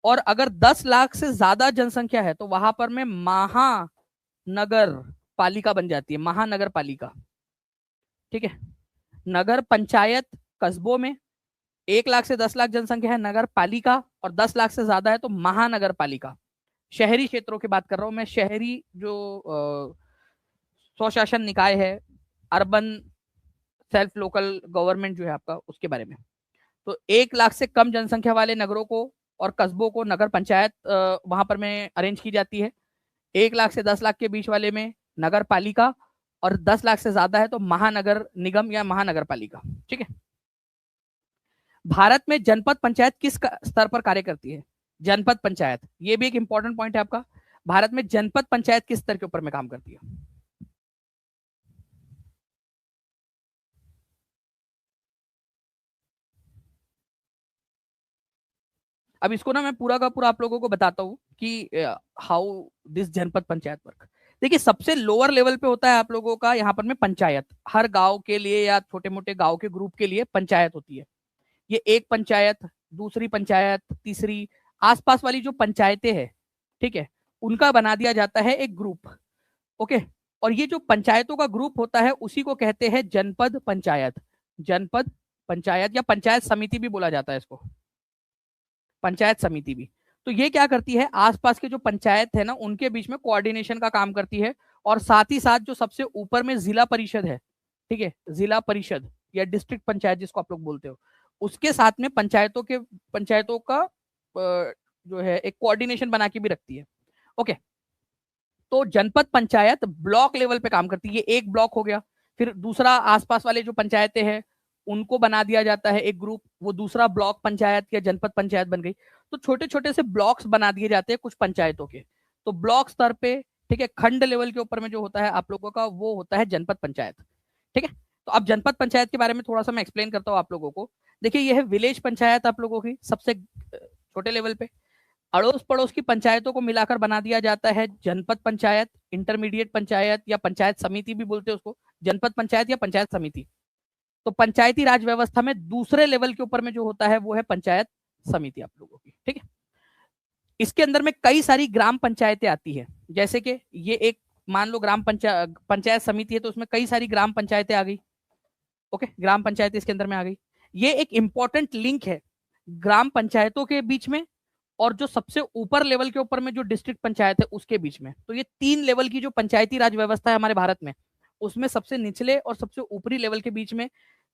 A: और अगर 10 लाख से ज्यादा जनसंख्या है, तो वहां पर में महानगर पालिका बन जाती है, महानगर पालिका, ठीक है। नगर पंचायत कस्बों में, 1 लाख से 10 लाख जनसंख्या है नगर पालिका, और 10 लाख से ज्यादा है तो महानगर पालिका। शहरी क्षेत्रों की बात कर रहा हूं मैं, शहरी जो स्वशासन निकाय है, अर्बन सेल्फ लोकल गवर्नमेंट जो है आपका, उसके बारे में। तो 1 लाख से कम जनसंख्या वाले नगरों को और कस्बों को नगर पंचायत वहां पर में अरेंज की जाती है। 1 लाख से 10 लाख के बीच वाले में नगर पालिका, और 10 लाख से ज्यादा है तो महानगर निगम या महानगर पालिका, ठीक है। भारत में जनपद पंचायत किस स्तर पर कार्य करती है? जनपद पंचायत, ये भी एक इंपॉर्टेंट पॉइंट है आपका। भारत में जनपद पंचायत किस स्तर के ऊपर में काम करती है? अब इसको ना मैं पूरा का पूरा आप लोगों को बताता हूँ कि हाउ दिस जनपद पंचायत वर्क। देखिए सबसे लोअर लेवल पे होता है आप लोगों का यहाँ पर में पंचायत, हर गांव के लिए या छोटे मोटे गांव के ग्रुप के लिए पंचायत होती है। ये एक पंचायत, दूसरी पंचायत, तीसरी, आसपास वाली जो पंचायतें हैं, ठीक है, उनका बना दिया जाता है एक ग्रुप, ओके। और ये जो पंचायतों का ग्रुप होता है उसी को कहते हैं जनपद पंचायत, जनपद पंचायत या पंचायत समिति भी बोला जाता है इसको, पंचायत समिति भी। तो ये क्या करती है, आसपास के जो पंचायत है ना उनके बीच में कोऑर्डिनेशन का काम करती है, और साथ ही साथ जो सबसे ऊपर में जिला परिषद है, ठीक है, जिला परिषद या डिस्ट्रिक्ट पंचायत जिसको आप लोग बोलते हो, उसके साथ में पंचायतों का जो है एक कोऑर्डिनेशन बना के भी रखती है, ओके। तो जनपद पंचायत ब्लॉक लेवल पे काम करती है, ये एक ब्लॉक हो गया। फिर दूसरा आसपास वाले जो पंचायतें हैं उनको बना दिया जाता है एक ग्रुप, वो दूसरा ब्लॉक पंचायत या जनपद पंचायत बन गई। तो छोटे छोटे से ब्लॉक्स बना दिए जाते हैं कुछ पंचायतों के। तो ब्लॉक स्तर पे, ठीक है, खंड लेवल के ऊपर में जो होता है आप लोगों का, वो होता है जनपद पंचायत, ठीक है। तो अब जनपद पंचायत के बारे में थोड़ा सा मैं एक्सप्लेन करता हूँ आप लोगों को। देखिए ये है विलेज पंचायत आप लोगों की, सबसे छोटे लेवल पे। अड़ोस पड़ोस की पंचायतों को मिलाकर बना दिया जाता है जनपद पंचायत, इंटरमीडिएट पंचायत या पंचायत समिति भी बोलते हैं उसको, जनपद पंचायत या पंचायत समिति। तो पंचायती राज व्यवस्था में दूसरे लेवल के ऊपर में जो होता है वो है पंचायत समिति आप लोगों की, ठीक है। इसके अंदर में कई सारी ग्राम पंचायतें आती है, जैसे कि ये एक मान लो ग्राम पंचायत समिति है, तो उसमें कई सारी ग्राम पंचायतें आ गई, ओके, ग्राम पंचायतें इसके अंदर में आ गई। ये एक इंपॉर्टेंट लिंक है ग्राम पंचायतों के बीच में और जो सबसे ऊपर लेवल के ऊपर में जो डिस्ट्रिक्ट पंचायत है उसके बीच में। तो ये 3 लेवल की जो पंचायती राज व्यवस्था है हमारे भारत में, उसमें सबसे निचले और सबसे ऊपरी लेवल के बीच में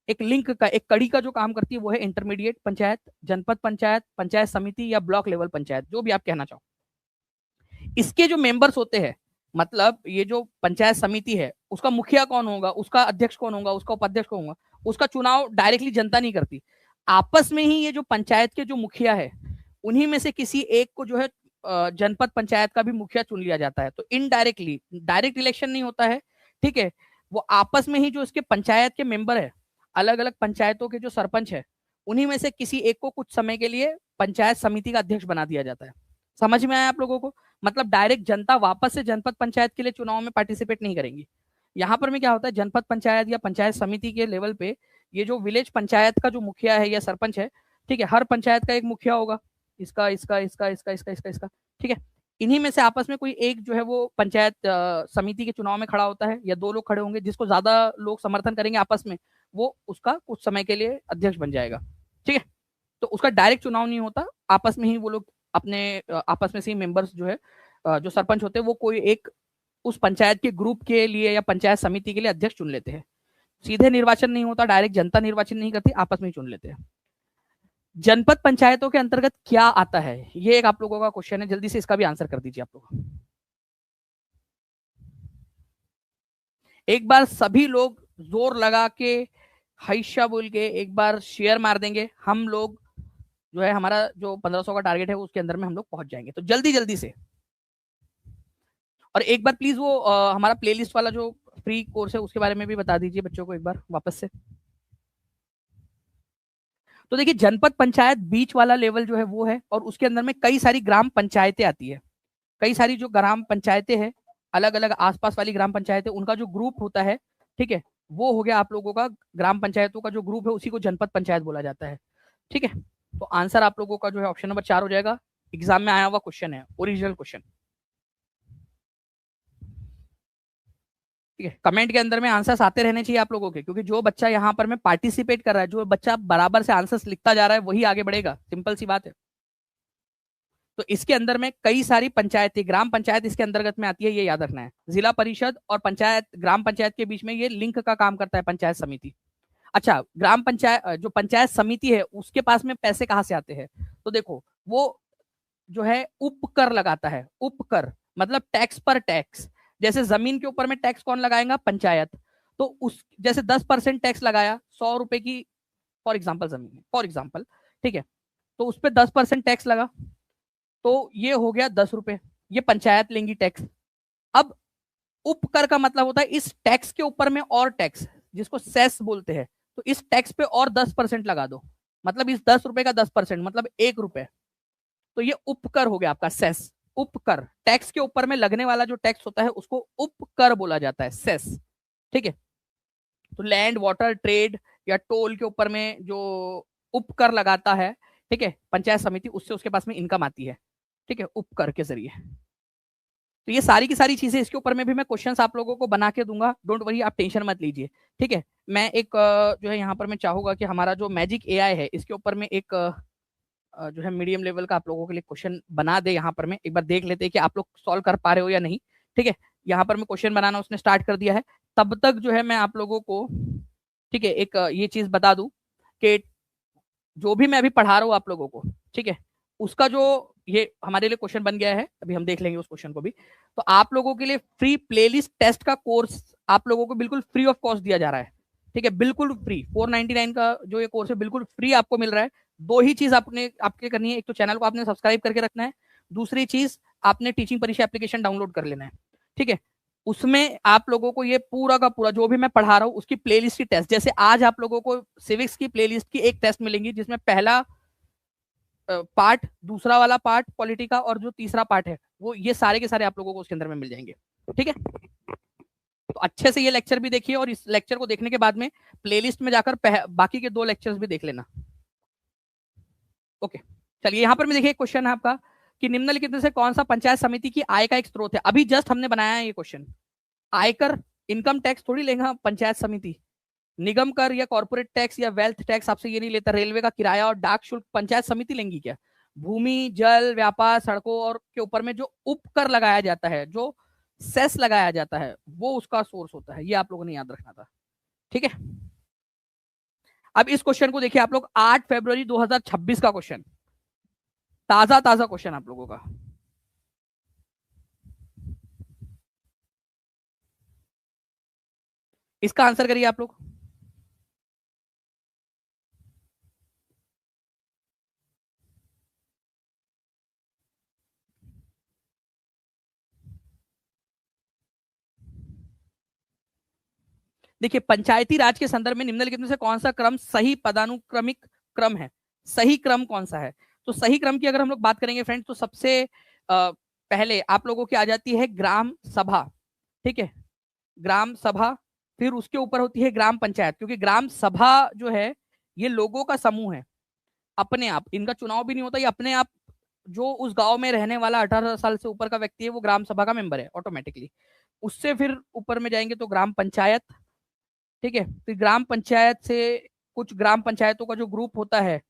A: एक लिंक का, एक कड़ी का जो काम करती है वो है इंटरमीडिएट पंचायत, जनपद पंचायत, पंचायत समिति या ब्लॉक लेवल पंचायत, जो भी आप कहना चाहो। इसके जो मेंबर्स होते हैं, मतलब ये जो पंचायत समिति है उसका मुखिया कौन होगा, उसका अध्यक्ष कौन होगा, उसका उपाध्यक्ष कौन होगा, उसका चुनाव डायरेक्टली जनता नहीं करती। आपस में ही ये जो पंचायत के जो मुखिया है उन्हीं में से किसी एक को जो है जनपद पंचायत का भी मुखिया चुन लिया जाता है। तो इनडायरेक्टली, डायरेक्ट इलेक्शन नहीं होता है, ठीक है, वो आपस में ही जो इसके पंचायत के मेंबर है, अलग अलग पंचायतों के जो सरपंच है, उन्हीं में से किसी एक को कुछ समय के लिए पंचायत समिति का अध्यक्ष बना दिया जाता है। समझ में आया आप लोगों को? मतलब डायरेक्ट जनता वापस से जनपद पंचायत के लिए चुनाव में पार्टिसिपेट नहीं करेंगी। यहाँ पर में क्या होता है, जनपद पंचायत या पंचायत समिति के लेवल पे ये जो विलेज पंचायत का जो मुखिया है या सरपंच है, ठीक है, हर पंचायत का एक मुखिया होगा, इसका इसका इसका इसका इसका इसका इसका, ठीक है, इन्हीं में से आपस में कोई एक जो है वो पंचायत समिति के चुनाव में खड़ा होता है, या दो लोग खड़े होंगे, जिसको ज्यादा लोग समर्थन करेंगे आपस में, वो उसका कुछ समय के लिए अध्यक्ष बन जाएगा, ठीक है। तो उसका डायरेक्ट चुनाव नहीं होता, आपस में ही वो लोग अपने आपस में से ही मेंबर्स जो है जो सरपंच होते हैं वो कोई एक उस पंचायत के ग्रुप के लिए या पंचायत समिति के लिए अध्यक्ष चुन लेते हैं। सीधे निर्वाचन नहीं होता, डायरेक्ट जनता निर्वाचन नहीं करती, आपस में ही चुन लेते हैं। जनपद पंचायतों के अंतर्गत क्या आता है, ये एक आप लोगों का क्वेश्चन है, जल्दी से इसका भी आंसर कर दीजिए आप लोग। एक बार सभी लोग जोर लगा के हैशा बोल के एक बार शेयर मार देंगे, हम लोग जो है हमारा जो 1500 का टारगेट है उसके अंदर में हम लोग पहुंच जाएंगे। तो जल्दी जल्दी से, और एक बार प्लीज वो हमारा प्लेलिस्ट वाला जो फ्री कोर्स है उसके बारे में भी बता दीजिए बच्चों को एक बार वापस से। तो देखिए, जनपद पंचायत बीच वाला लेवल जो है वो है, और उसके अंदर में कई सारी ग्राम पंचायतें आती है, कई सारी जो ग्राम पंचायतें हैं, अलग अलग आसपास वाली ग्राम पंचायतें, उनका जो ग्रुप होता है, ठीक है, वो हो गया आप लोगों का ग्राम पंचायतों का जो ग्रुप है, उसी को जनपद पंचायत बोला जाता है, ठीक है। तो आंसर आप लोगों का जो है ऑप्शन नंबर 4 हो जाएगा। एग्जाम में आया हुआ क्वेश्चन है, ओरिजिनल क्वेश्चन, ठीक है। कमेंट के अंदर में आंसर्स आते रहने चाहिए आप लोगों के, क्योंकि जो बच्चा यहाँ पर में पार्टिसिपेट कर रहा है, जो बच्चा बराबर से आंसर्स लिखता जा रहा है, वही आगे बढ़ेगा, सिंपल सी बात है। तो इसके अंदर में कई सारी पंचायतें, ग्राम पंचायत इसके अंतर्गत में आती है, ये याद रखना है। जिला परिषद और पंचायत, ग्राम पंचायत के बीच में ये लिंक का काम करता है पंचायत समिति। अच्छा, ग्राम पंचायत जो पंचायत समिति है उसके पास में पैसे कहाँ से आते हैं, तो देखो वो जो है उपकर लगाता है, उपकर मतलब टैक्स पर टैक्स। जैसे जमीन के ऊपर में टैक्स कौन लगाएगा, पंचायत। तो उस जैसे 10% टैक्स लगाया 100 रुपए की फॉर एग्जाम्पल जमीन है, फॉर एग्जाम्पल, ठीक है, तो उस पर 10% टैक्स लगा, तो ये हो गया 10 रुपए, ये पंचायत लेंगी टैक्स। अब उपकर का मतलब होता है इस टैक्स के ऊपर में और टैक्स, जिसको सेस बोलते हैं, तो इस टैक्स पे और 10% लगा दो, मतलब इस 10 रुपए का 10% मतलब 1 रुपए, तो ये उपकर हो गया आपका सेस। उपकर, टैक्स के ऊपर में लगने वाला जो टैक्स होता है उसको उपकर बोला जाता है, सेस, ठीक है। तो लैंड, वाटर, ट्रेड या टोल के ऊपर में जो उपकर लगाता है, ठीक है, पंचायत समिति, उससे उसके पास में इनकम आती है, ठीक है, उपकर के जरिए। तो ये सारी की सारी चीजें, इसके ऊपर में भी मैं क्वेश्चंस आप लोगों को बना के दूंगा, डोंट वरी, आप टेंशन मत लीजिए, ठीक है। मैं एक जो है यहाँ पर मैं चाहूंगा कि हमारा जो मैजिक एआई है इसके ऊपर में एक जो है मीडियम लेवल का आप लोगों के लिए क्वेश्चन बना दे, यहाँ पर में एक बार देख लेते हैं कि आप लोग सॉल्व कर पा रहे हो या नहीं, ठीक है। यहाँ पर मैं क्वेश्चन बनाना उसने स्टार्ट कर दिया है, तब तक जो है मैं आप लोगों को, ठीक है, एक ये चीज बता दूं कि जो भी मैं अभी पढ़ा रहा हूँ आप लोगों को, ठीक है, उसका जो ये हमारे लिए क्वेश्चन बन गया है, अभी हम देख लेंगे उस क्वेश्चन को भी। तो आप लोगों के लिए फ्री प्लेलिस्ट टेस्ट का कोर्स आप लोगों को बिल्कुल फ्री ऑफ कॉस्ट दिया जा रहा है, ठीक है, बिल्कुल फ्री। 499 का जो ये कोर्स है बिल्कुल फ्री आपको मिल रहा है। दो ही चीज आपने आपके करनी है, एक तो चैनल को आपने सब्सक्राइब करके रखना है, दूसरी चीज आपने टीचिंग परीक्षा एप्लीकेशन डाउनलोड कर लेना है, ठीक है। उसमें आप लोगों को ये पूरा का पूरा जो भी मैं पढ़ा रहा हूँ उसकी प्लेलिस्ट की टेस्ट, जैसे आज आप लोगों को सिविक्स की प्लेलिस्ट की एक टेस्ट मिलेंगी, जिसमें पहला पार्ट, दूसरा वाला पार्ट पॉलिटी का, और जो तीसरा पार्ट है वो, ये सारे के सारे आप लोगों को उसके अंदर में मिल जाएंगे, ठीक है। तो अच्छे से ये लेक्चर भी देखिए, और इस लेक्चर को देखने के बाद में प्लेलिस्ट में जाकर बाकी के 2 लेक्चर्स भी देख लेना, ओके। चलिए, यहाँ पर मैं देखिए क्वेश्चन है आपका कि निम्नलिखित में से कौन सा पंचायत समिति की आय का एक स्रोत है। अभी जस्ट हमने बनाया है ये क्वेश्चन। आयकर, इनकम टैक्स थोड़ी लेगा पंचायत समिति, निगम कर या कॉर्पोरेट टैक्स या वेल्थ टैक्स आपसे ये नहीं लेता, रेलवे का किराया और डाक शुल्क पंचायत समिति लेंगी क्या? भूमि, जल, व्यापार, सड़कों और के ऊपर में जो उपकर लगाया जाता है, जो सेस लगाया जाता है, वो उसका सोर्स होता है, ये आप लोगों ने याद रखना था, ठीक है। अब इस क्वेश्चन को देखिए आप लोग, 8 फरवरी 2026 का क्वेश्चन, ताजा ताजा क्वेश्चन आप लोगों का। इसका आंसर करिए आप लोग। देखिए, पंचायती राज के संदर्भ में निम्नलिखित में से कौन सा क्रम सही पदानुक्रमिक क्रम है? सही क्रम कौन सा है? तो सही क्रम की अगर हम लोग बात करेंगे फ्रेंड्स, तो सबसे पहले आप लोगों की आ जाती है ग्राम सभा। ठीक है, ग्राम सभा, फिर उसके ऊपर होती है ग्राम पंचायत, क्योंकि ग्राम सभा जो है ये लोगों का समूह है, अपने आप इनका चुनाव भी नहीं होता, ये अपने आप जो उस गांव में रहने वाला 18 साल से ऊपर का व्यक्ति है वो ग्राम सभा का मेंबर है ऑटोमेटिकली। उससे फिर ऊपर में जाएंगे तो ग्राम पंचायत। ठीक है, फिर ग्राम पंचायत से कुछ ग्राम पंचायतों का जो ग्रुप होता है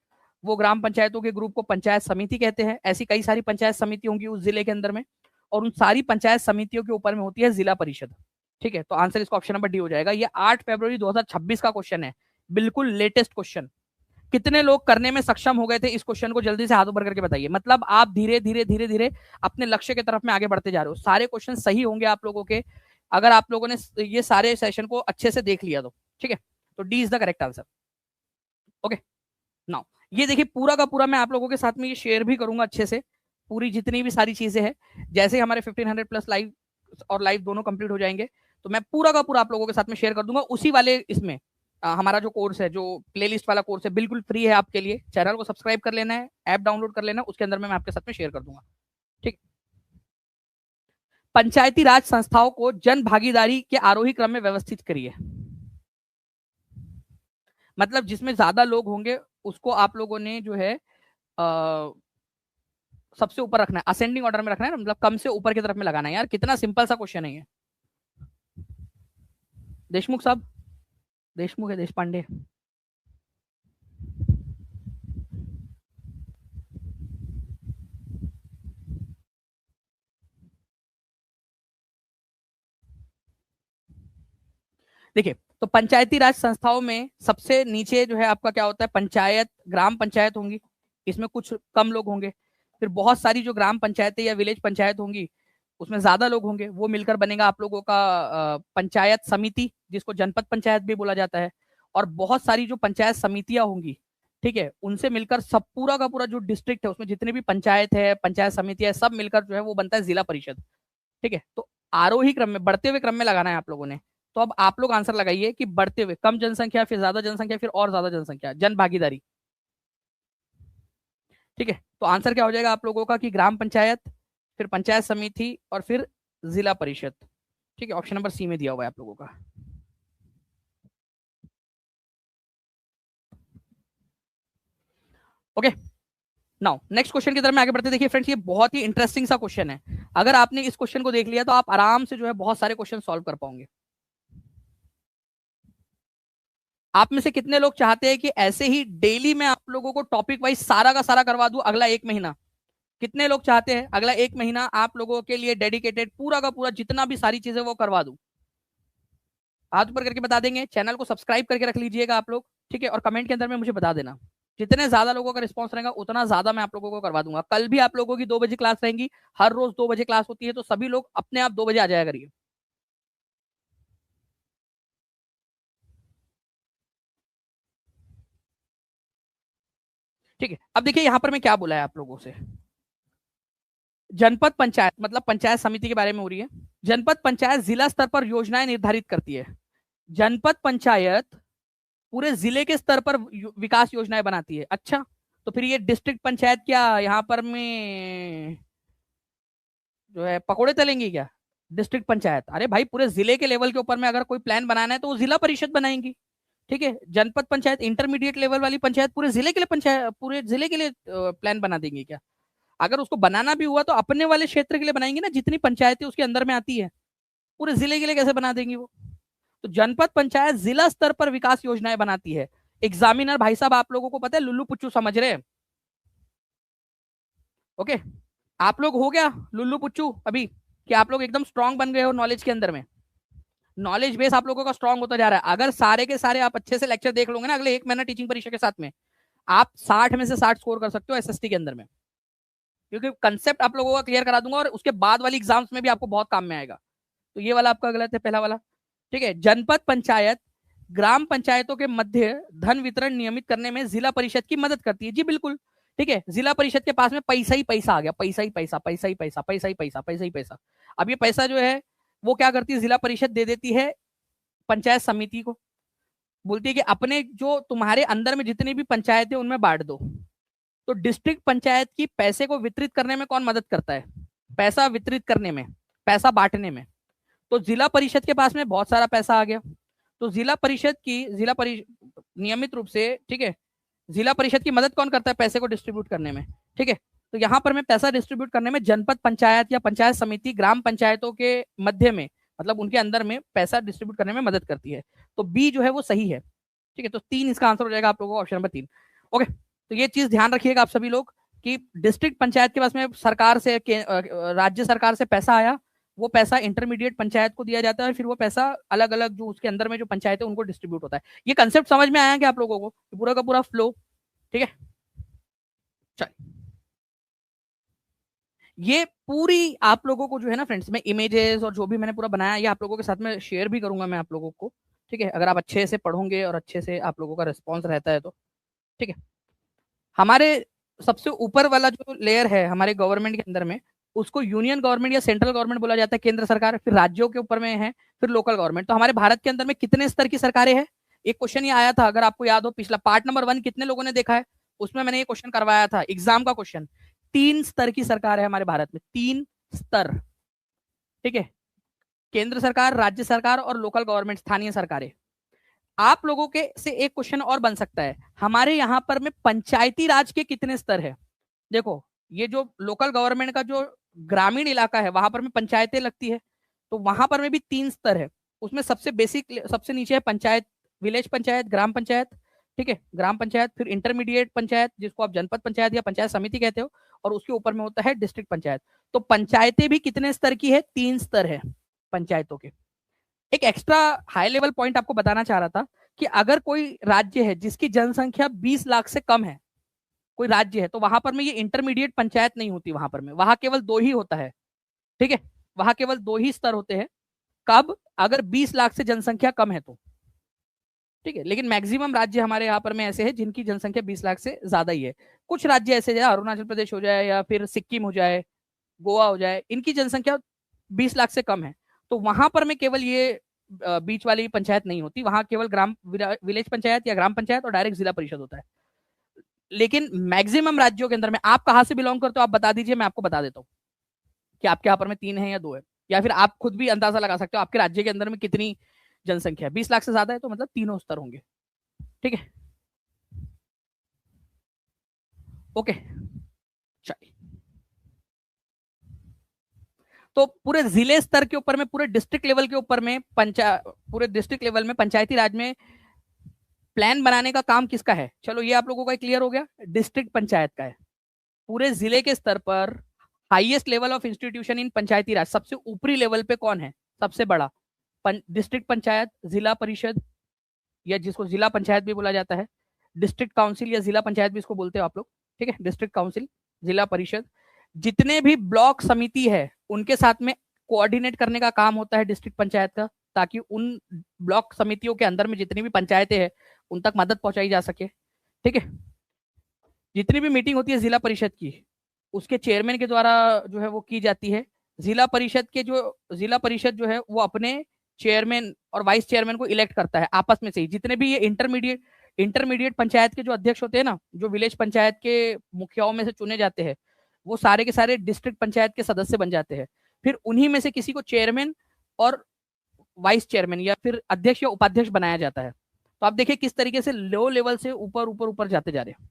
A: वो ग्राम पंचायतों के ग्रुप को पंचायत समिति कहते हैं। ऐसी कई सारी पंचायत समिति होंगी उस जिले के अंदर में, और उन सारी पंचायत समितियों के ऊपर में होती है जिला परिषद। ठीक है, तो आंसर इसका ऑप्शन नंबर डी हो जाएगा। ये 8 फरवरी 2026 का क्वेश्चन है, बिल्कुल लेटेस्ट क्वेश्चन। कितने लोग करने में सक्षम हो गए थे इस क्वेश्चन को? जल्दी से हाथ ऊपर करके बताइए। मतलब आप धीरे धीरे धीरे धीरे अपने लक्ष्य की तरफ में आगे बढ़ते जा रहे हो। सारे क्वेश्चन सही होंगे आप लोगों के, अगर आप लोगों ने ये सारे सेशन को अच्छे से देख लिया तो। ठीक है, तो D is the correct answer. Okay, now ये देखिए पूरा का पूरा मैं आप लोगों के साथ में ये शेयर भी करूंगा अच्छे से, पूरी जितनी भी सारी चीजें हैं। जैसे हमारे 1500 प्लस लाइव और लाइव दोनों कंप्लीट हो जाएंगे तो मैं पूरा का पूरा आप लोगों के साथ में शेयर कर दूंगा उसी वाले इसमें। हमारा जो कोर्स है, जो प्लेलिस्ट वाला कोर्स है, बिल्कुल फ्री है आपके लिए। चैनल को सब्सक्राइब कर लेना है, ऐप डाउनलोड कर लेना, उसके अंदर मैं आपके साथ में शेयर कर दूंगा। ठीक, पंचायती राज संस्थाओं को जन भागीदारी के आरोही क्रम में व्यवस्थित करिए। मतलब जिसमें ज्यादा लोग होंगे उसको आप लोगों ने जो है सबसे ऊपर रखना है, असेंडिंग ऑर्डर में रखना है, मतलब कम से ऊपर की तरफ में लगाना है। यार कितना सिंपल सा क्वेश्चन है ये। देशमुख साहब, देशमुख है, देश पांडे। देखिए, तो पंचायती राज संस्थाओं में सबसे नीचे जो है आपका क्या होता है? पंचायत, ग्राम पंचायत होंगी, इसमें कुछ कम लोग होंगे। फिर बहुत सारी जो ग्राम पंचायतें या विलेज पंचायत होंगी उसमें ज्यादा लोग होंगे, वो मिलकर बनेगा आप लोगों का पंचायत समिति, जिसको जनपद पंचायत भी बोला जाता है। और बहुत सारी जो पंचायत समितियां होंगी, ठीक है, उनसे मिलकर सब पूरा का पूरा जो डिस्ट्रिक्ट है उसमें जितने भी पंचायत है, पंचायत समितियां, सब मिलकर जो है वो बनता है जिला परिषद। ठीक है, तो आरोही क्रम में, बढ़ते हुए क्रम में लगाना है आप लोगों ने। तो अब आप लोग आंसर लगाइए कि बढ़ते हुए, कम जनसंख्या, फिर ज्यादा जनसंख्या, फिर और ज्यादा जनसंख्या, जन भागीदारी। ठीक है, तो आंसर क्या हो जाएगा आप लोगों का कि ग्राम पंचायत, फिर पंचायत समिति, और फिर जिला परिषद। ठीक है, ऑप्शन नंबर सी में दिया हुआ है आप लोगों का। ओके, नाउ नेक्स्ट क्वेश्चन की तरफ में आगे बढ़ते। देखिए फ्रेंड्स, ये बहुत ही इंटरेस्टिंग सा क्वेश्चन है। अगर आपने इस क्वेश्चन को देख लिया तो आप आराम से जो है बहुत सारे क्वेश्चन सॉल्व कर पाओगे। आप में से कितने लोग चाहते हैं कि ऐसे ही डेली मैं आप लोगों को टॉपिक वाइज सारा का सारा करवा दूं अगला 1 महीना? कितने लोग चाहते हैं अगला 1 महीना आप लोगों के लिए डेडिकेटेड पूरा का पूरा जितना भी सारी चीजें वो करवा दूं? हाथ ऊपर करके बता देंगे। चैनल को सब्सक्राइब करके रख लीजिएगा आप लोग। ठीक है, और कमेंट के अंदर में मुझे बता देना। जितने ज्यादा लोगों का रिस्पांस रहेगा उतना ज्यादा मैं आप लोगों को करवा दूंगा। कल भी आप लोगों की 2 बजे क्लास रहेंगी, हर रोज 2 बजे क्लास होती है, तो सभी लोग अपने आप 2 बजे आ जाया करिए। ठीक है, अब देखिए यहां पर मैं क्या बोला है आप लोगों से। जनपद पंचायत मतलब पंचायत समिति के बारे में हो रही है। जनपद पंचायत जिला स्तर पर योजनाएं निर्धारित करती है। जनपद पंचायत पूरे जिले के स्तर पर विकास योजनाएं बनाती है। अच्छा, तो फिर ये डिस्ट्रिक्ट पंचायत क्या यहाँ पर में जो है पकोड़े तलेंगी क्या? डिस्ट्रिक्ट पंचायत, अरे भाई पूरे जिले के लेवल के ऊपर में अगर कोई प्लान बनाना है तो वो जिला परिषद बनाएंगी। ठीक है, जनपद पंचायत इंटरमीडिएट लेवल वाली पंचायत पूरे जिले के लिए पंचायत, पूरे जिले के लिए प्लान बना देंगी क्या? अगर उसको बनाना भी हुआ तो अपने वाले क्षेत्र के लिए बनाएंगे ना, जितनी पंचायतें उसके अंदर में आती है। पूरे जिले के लिए कैसे बना देंगी वो? तो जनपद पंचायत जिला स्तर पर विकास योजनाएं बनाती है। एग्जामिनर भाई साहब आप लोगों को पता है लुल्लू पुच्चू समझ रहे हैं? ओके, आप लोग हो गया लुल्लू पुच्चू अभी कि आप लोग एकदम स्ट्रांग बन गए हो नॉलेज के अंदर में? नॉलेज बेस आप लोगों का स्ट्रांग होता जा रहा है। अगर सारे के सारे आप अच्छे से लेक्चर देख लोगे ना अगले 1 महीना टीचिंग परीक्षा के साथ में, आप 60 में से 60 स्कोर कर सकते हो एसएसटी के अंदर में, क्योंकि कंसेप्ट आप लोगों का क्लियर करा दूंगा और उसके बाद वाली एग्जाम्स में भी आपको बहुत काम में आएगा। तो ये वाला आपका गलत है, पहला वाला। ठीक है, जनपद पंचायत ग्राम पंचायतों के मध्य धन वितरण नियमित करने में जिला परिषद की मदद करती है। जी बिल्कुल, ठीक है, जिला परिषद के पास में पैसा ही पैसा आ गया, पैसा ही पैसा, पैसा ही पैसा, पैसा ही पैसा, पैसा ही पैसा। अब ये पैसा जो है वो क्या करती है, जिला परिषद दे देती है पंचायत समिति को, बोलती है कि अपने जो तुम्हारे अंदर में जितनी भी पंचायत है उनमें बांट दो। तो डिस्ट्रिक्ट पंचायत की पैसे को वितरित करने में कौन मदद करता है? पैसा वितरित करने में, पैसा बांटने में। तो जिला परिषद के पास में बहुत सारा पैसा आ गया। तो नियमित रूप से, ठीक है, जिला परिषद की मदद कौन करता है पैसे को डिस्ट्रीब्यूट करने में? ठीक है, तो यहाँ पर मैं पैसा डिस्ट्रीब्यूट करने में जनपद पंचायत या पंचायत समिति ग्राम पंचायतों के मध्य में, मतलब उनके अंदर में पैसा डिस्ट्रीब्यूट करने में मदद करती है। तो बी जो है वो सही है। ठीक है, तो 3 इसका आंसर हो जाएगा आप लोगों को, ऑप्शन नंबर 3। ओके, तो ये चीज ध्यान रखिएगा आप सभी लोग कि डिस्ट्रिक्ट पंचायत के पास में सरकार से, राज्य सरकार से पैसा आया, वो पैसा इंटरमीडिएट पंचायत को दिया जाता है और फिर वो पैसा अलग अलग जो उसके अंदर में जो पंचायत है उनको डिस्ट्रीब्यूट होता है। ये कंसेप्ट समझ में आया क्या आप लोगों को? पूरा का पूरा फ्लो, ठीक है। चलिए, ये पूरी आप लोगों को जो है ना फ्रेंड्स, मैं इमेजेस और जो भी मैंने पूरा बनाया ये आप लोगों के साथ में शेयर भी करूंगा मैं आप लोगों को, ठीक है, अगर आप अच्छे से पढ़ोगे और अच्छे से आप लोगों का रिस्पॉन्स रहता है तो। ठीक है, हमारे सबसे ऊपर वाला जो लेयर है हमारे गवर्नमेंट के अंदर में, उसको यूनियन गवर्नमेंट या सेंट्रल गवर्नमेंट बोला जाता है, केंद्र सरकार। फिर राज्यों के ऊपर में है, फिर लोकल गवर्नमेंट। तो हमारे भारत के अंदर में कितने स्तर की सरकारें हैं? एक क्वेश्चन ये आया था, अगर आपको याद हो, पिछला पार्ट नंबर 1 कितने लोगों ने देखा है, उसमें मैंने ये क्वेश्चन करवाया था, एग्जाम का क्वेश्चन। 3 स्तर की सरकार है हमारे भारत में, 3 स्तर। ठीक है, केंद्र सरकार, राज्य सरकार और लोकल गवर्नमेंट, स्थानीय सरकारें। आप लोगों के से एक क्वेश्चन और बन सकता है, हमारे यहाँ पर में पंचायती राज के कितने स्तर है? देखो, ये जो लोकल गवर्नमेंट का जो ग्रामीण इलाका है वहां पर में पंचायतें लगती है, तो वहां पर में भी 3 स्तर है। उसमें सबसे बेसिक, सबसे नीचे है पंचायत, विलेज पंचायत, ग्राम पंचायत। ठीक है, ग्राम पंचायत, फिर इंटरमीडिएट पंचायत जिसको आप जनपद पंचायत या पंचायत समिति कहते हो, और उसके ऊपर में होता है डिस्ट्रिक्ट पंचायत। तो पंचायतें भी कितने स्तर की है? 3 स्तर है पंचायतों के। एक एक्स्ट्रा हाई लेवल पॉइंट आपको बताना चाह रहा था कि अगर कोई राज्य है जिसकी जनसंख्या 20 लाख से कम है, कोई राज्य है, तो वहां पर में ये इंटरमीडिएट पंचायत नहीं होती, वहां पर में, वहां केवल 2 ही होता है। ठीक है, वहां केवल 2 ही स्तर होते हैं। कब? अगर 20 लाख से जनसंख्या कम है तो। ठीक है, लेकिन मैक्सिमम राज्य हमारे यहाँ पर में ऐसे हैं जिनकी जनसंख्या 20 लाख से ज्यादा ही है। कुछ राज्य ऐसे जैसे अरुणाचल प्रदेश हो जाए या फिर सिक्किम हो जाए, गोवा हो जाए, इनकी जनसंख्या 20 लाख से कम है, तो वहां पर में केवल ये बीच वाली पंचायत नहीं होती, वहां केवल ग्राम विलेज पंचायत या ग्राम पंचायत और डायरेक्ट जिला परिषद होता है। लेकिन मैक्सिमम राज्यों के अंदर में, आप कहां से बिलोंग करते हो आप बता दीजिए, मैं आपको बता देता हूँ कि आपके यहाँ पर में 3 है या 2 है, या फिर आप खुद भी अंदाजा लगा सकते हो आपके राज्य के अंदर में कितनी जनसंख्या है। 20 लाख से ज्यादा है तो मतलब तीनों स्तर होंगे। ठीक है, ओके, चलिए। तो पूरे जिले स्तर के ऊपर में, पूरे डिस्ट्रिक्ट लेवल के ऊपर में, पूरे डिस्ट्रिक्ट लेवल में पंचायती राज में प्लान बनाने का काम किसका है? चलो ये आप लोगों का क्लियर हो गया, डिस्ट्रिक्ट पंचायत का है। पूरे जिले के स्तर पर highest level of institution in panchayati raj, सबसे ऊपरी लेवल पे कौन है सबसे बड़ा? डिस्ट्रिक्ट पंचायत, जिला परिषद, या जिसको जिला पंचायत भी बोला जाता है, डिस्ट्रिक्ट काउंसिल या जिला पंचायत भी इसको बोलते हो आप लोग। ठीक है, डिस्ट्रिक्ट काउंसिल, जिला परिषद, जितने भी ब्लॉक समिति है उनके साथ में कोऑर्डिनेट करने का काम होता है डिस्ट्रिक्ट पंचायत का, ताकि उन ब्लॉक समितियों के अंदर में जितनी भी पंचायतें हैं उन तक मदद पहुंचाई जा सके। ठीक है, जितनी भी मीटिंग होती है जिला परिषद की, उसके चेयरमैन के द्वारा जो है वो की जाती है। जिला परिषद जो है वो अपने चेयरमैन और वाइस चेयरमैन को इलेक्ट करता है आपस में से ही। जितने भी ये इंटरमीडिएट पंचायत के जो अध्यक्ष होते हैं ना, जो विलेज पंचायत के मुखियाओं में से चुने जाते हैं, वो सारे के सारे डिस्ट्रिक्ट पंचायत के सदस्य बन जाते हैं। फिर उन्हीं में से किसी को चेयरमैन और वाइस चेयरमैन या फिर अध्यक्ष या उपाध्यक्ष बनाया जाता है। तो आप देखिए किस तरीके से लो लेवल से ऊपर ऊपर ऊपर जाते जा रहे हैं।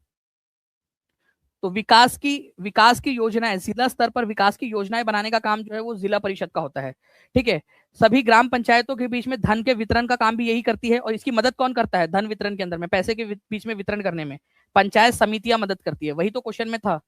A: तो विकास की योजनाएं, जिला स्तर पर विकास की योजनाएं बनाने का काम जो है वो जिला परिषद का होता है। ठीक है, सभी ग्राम पंचायतों के बीच में धन के वितरण का काम भी यही करती है, और इसकी मदद कौन करता है धन वितरण के अंदर में, पैसे के बीच में वितरण करने में? पंचायत समितियां मदद करती है, वही तो क्वेश्चन में था।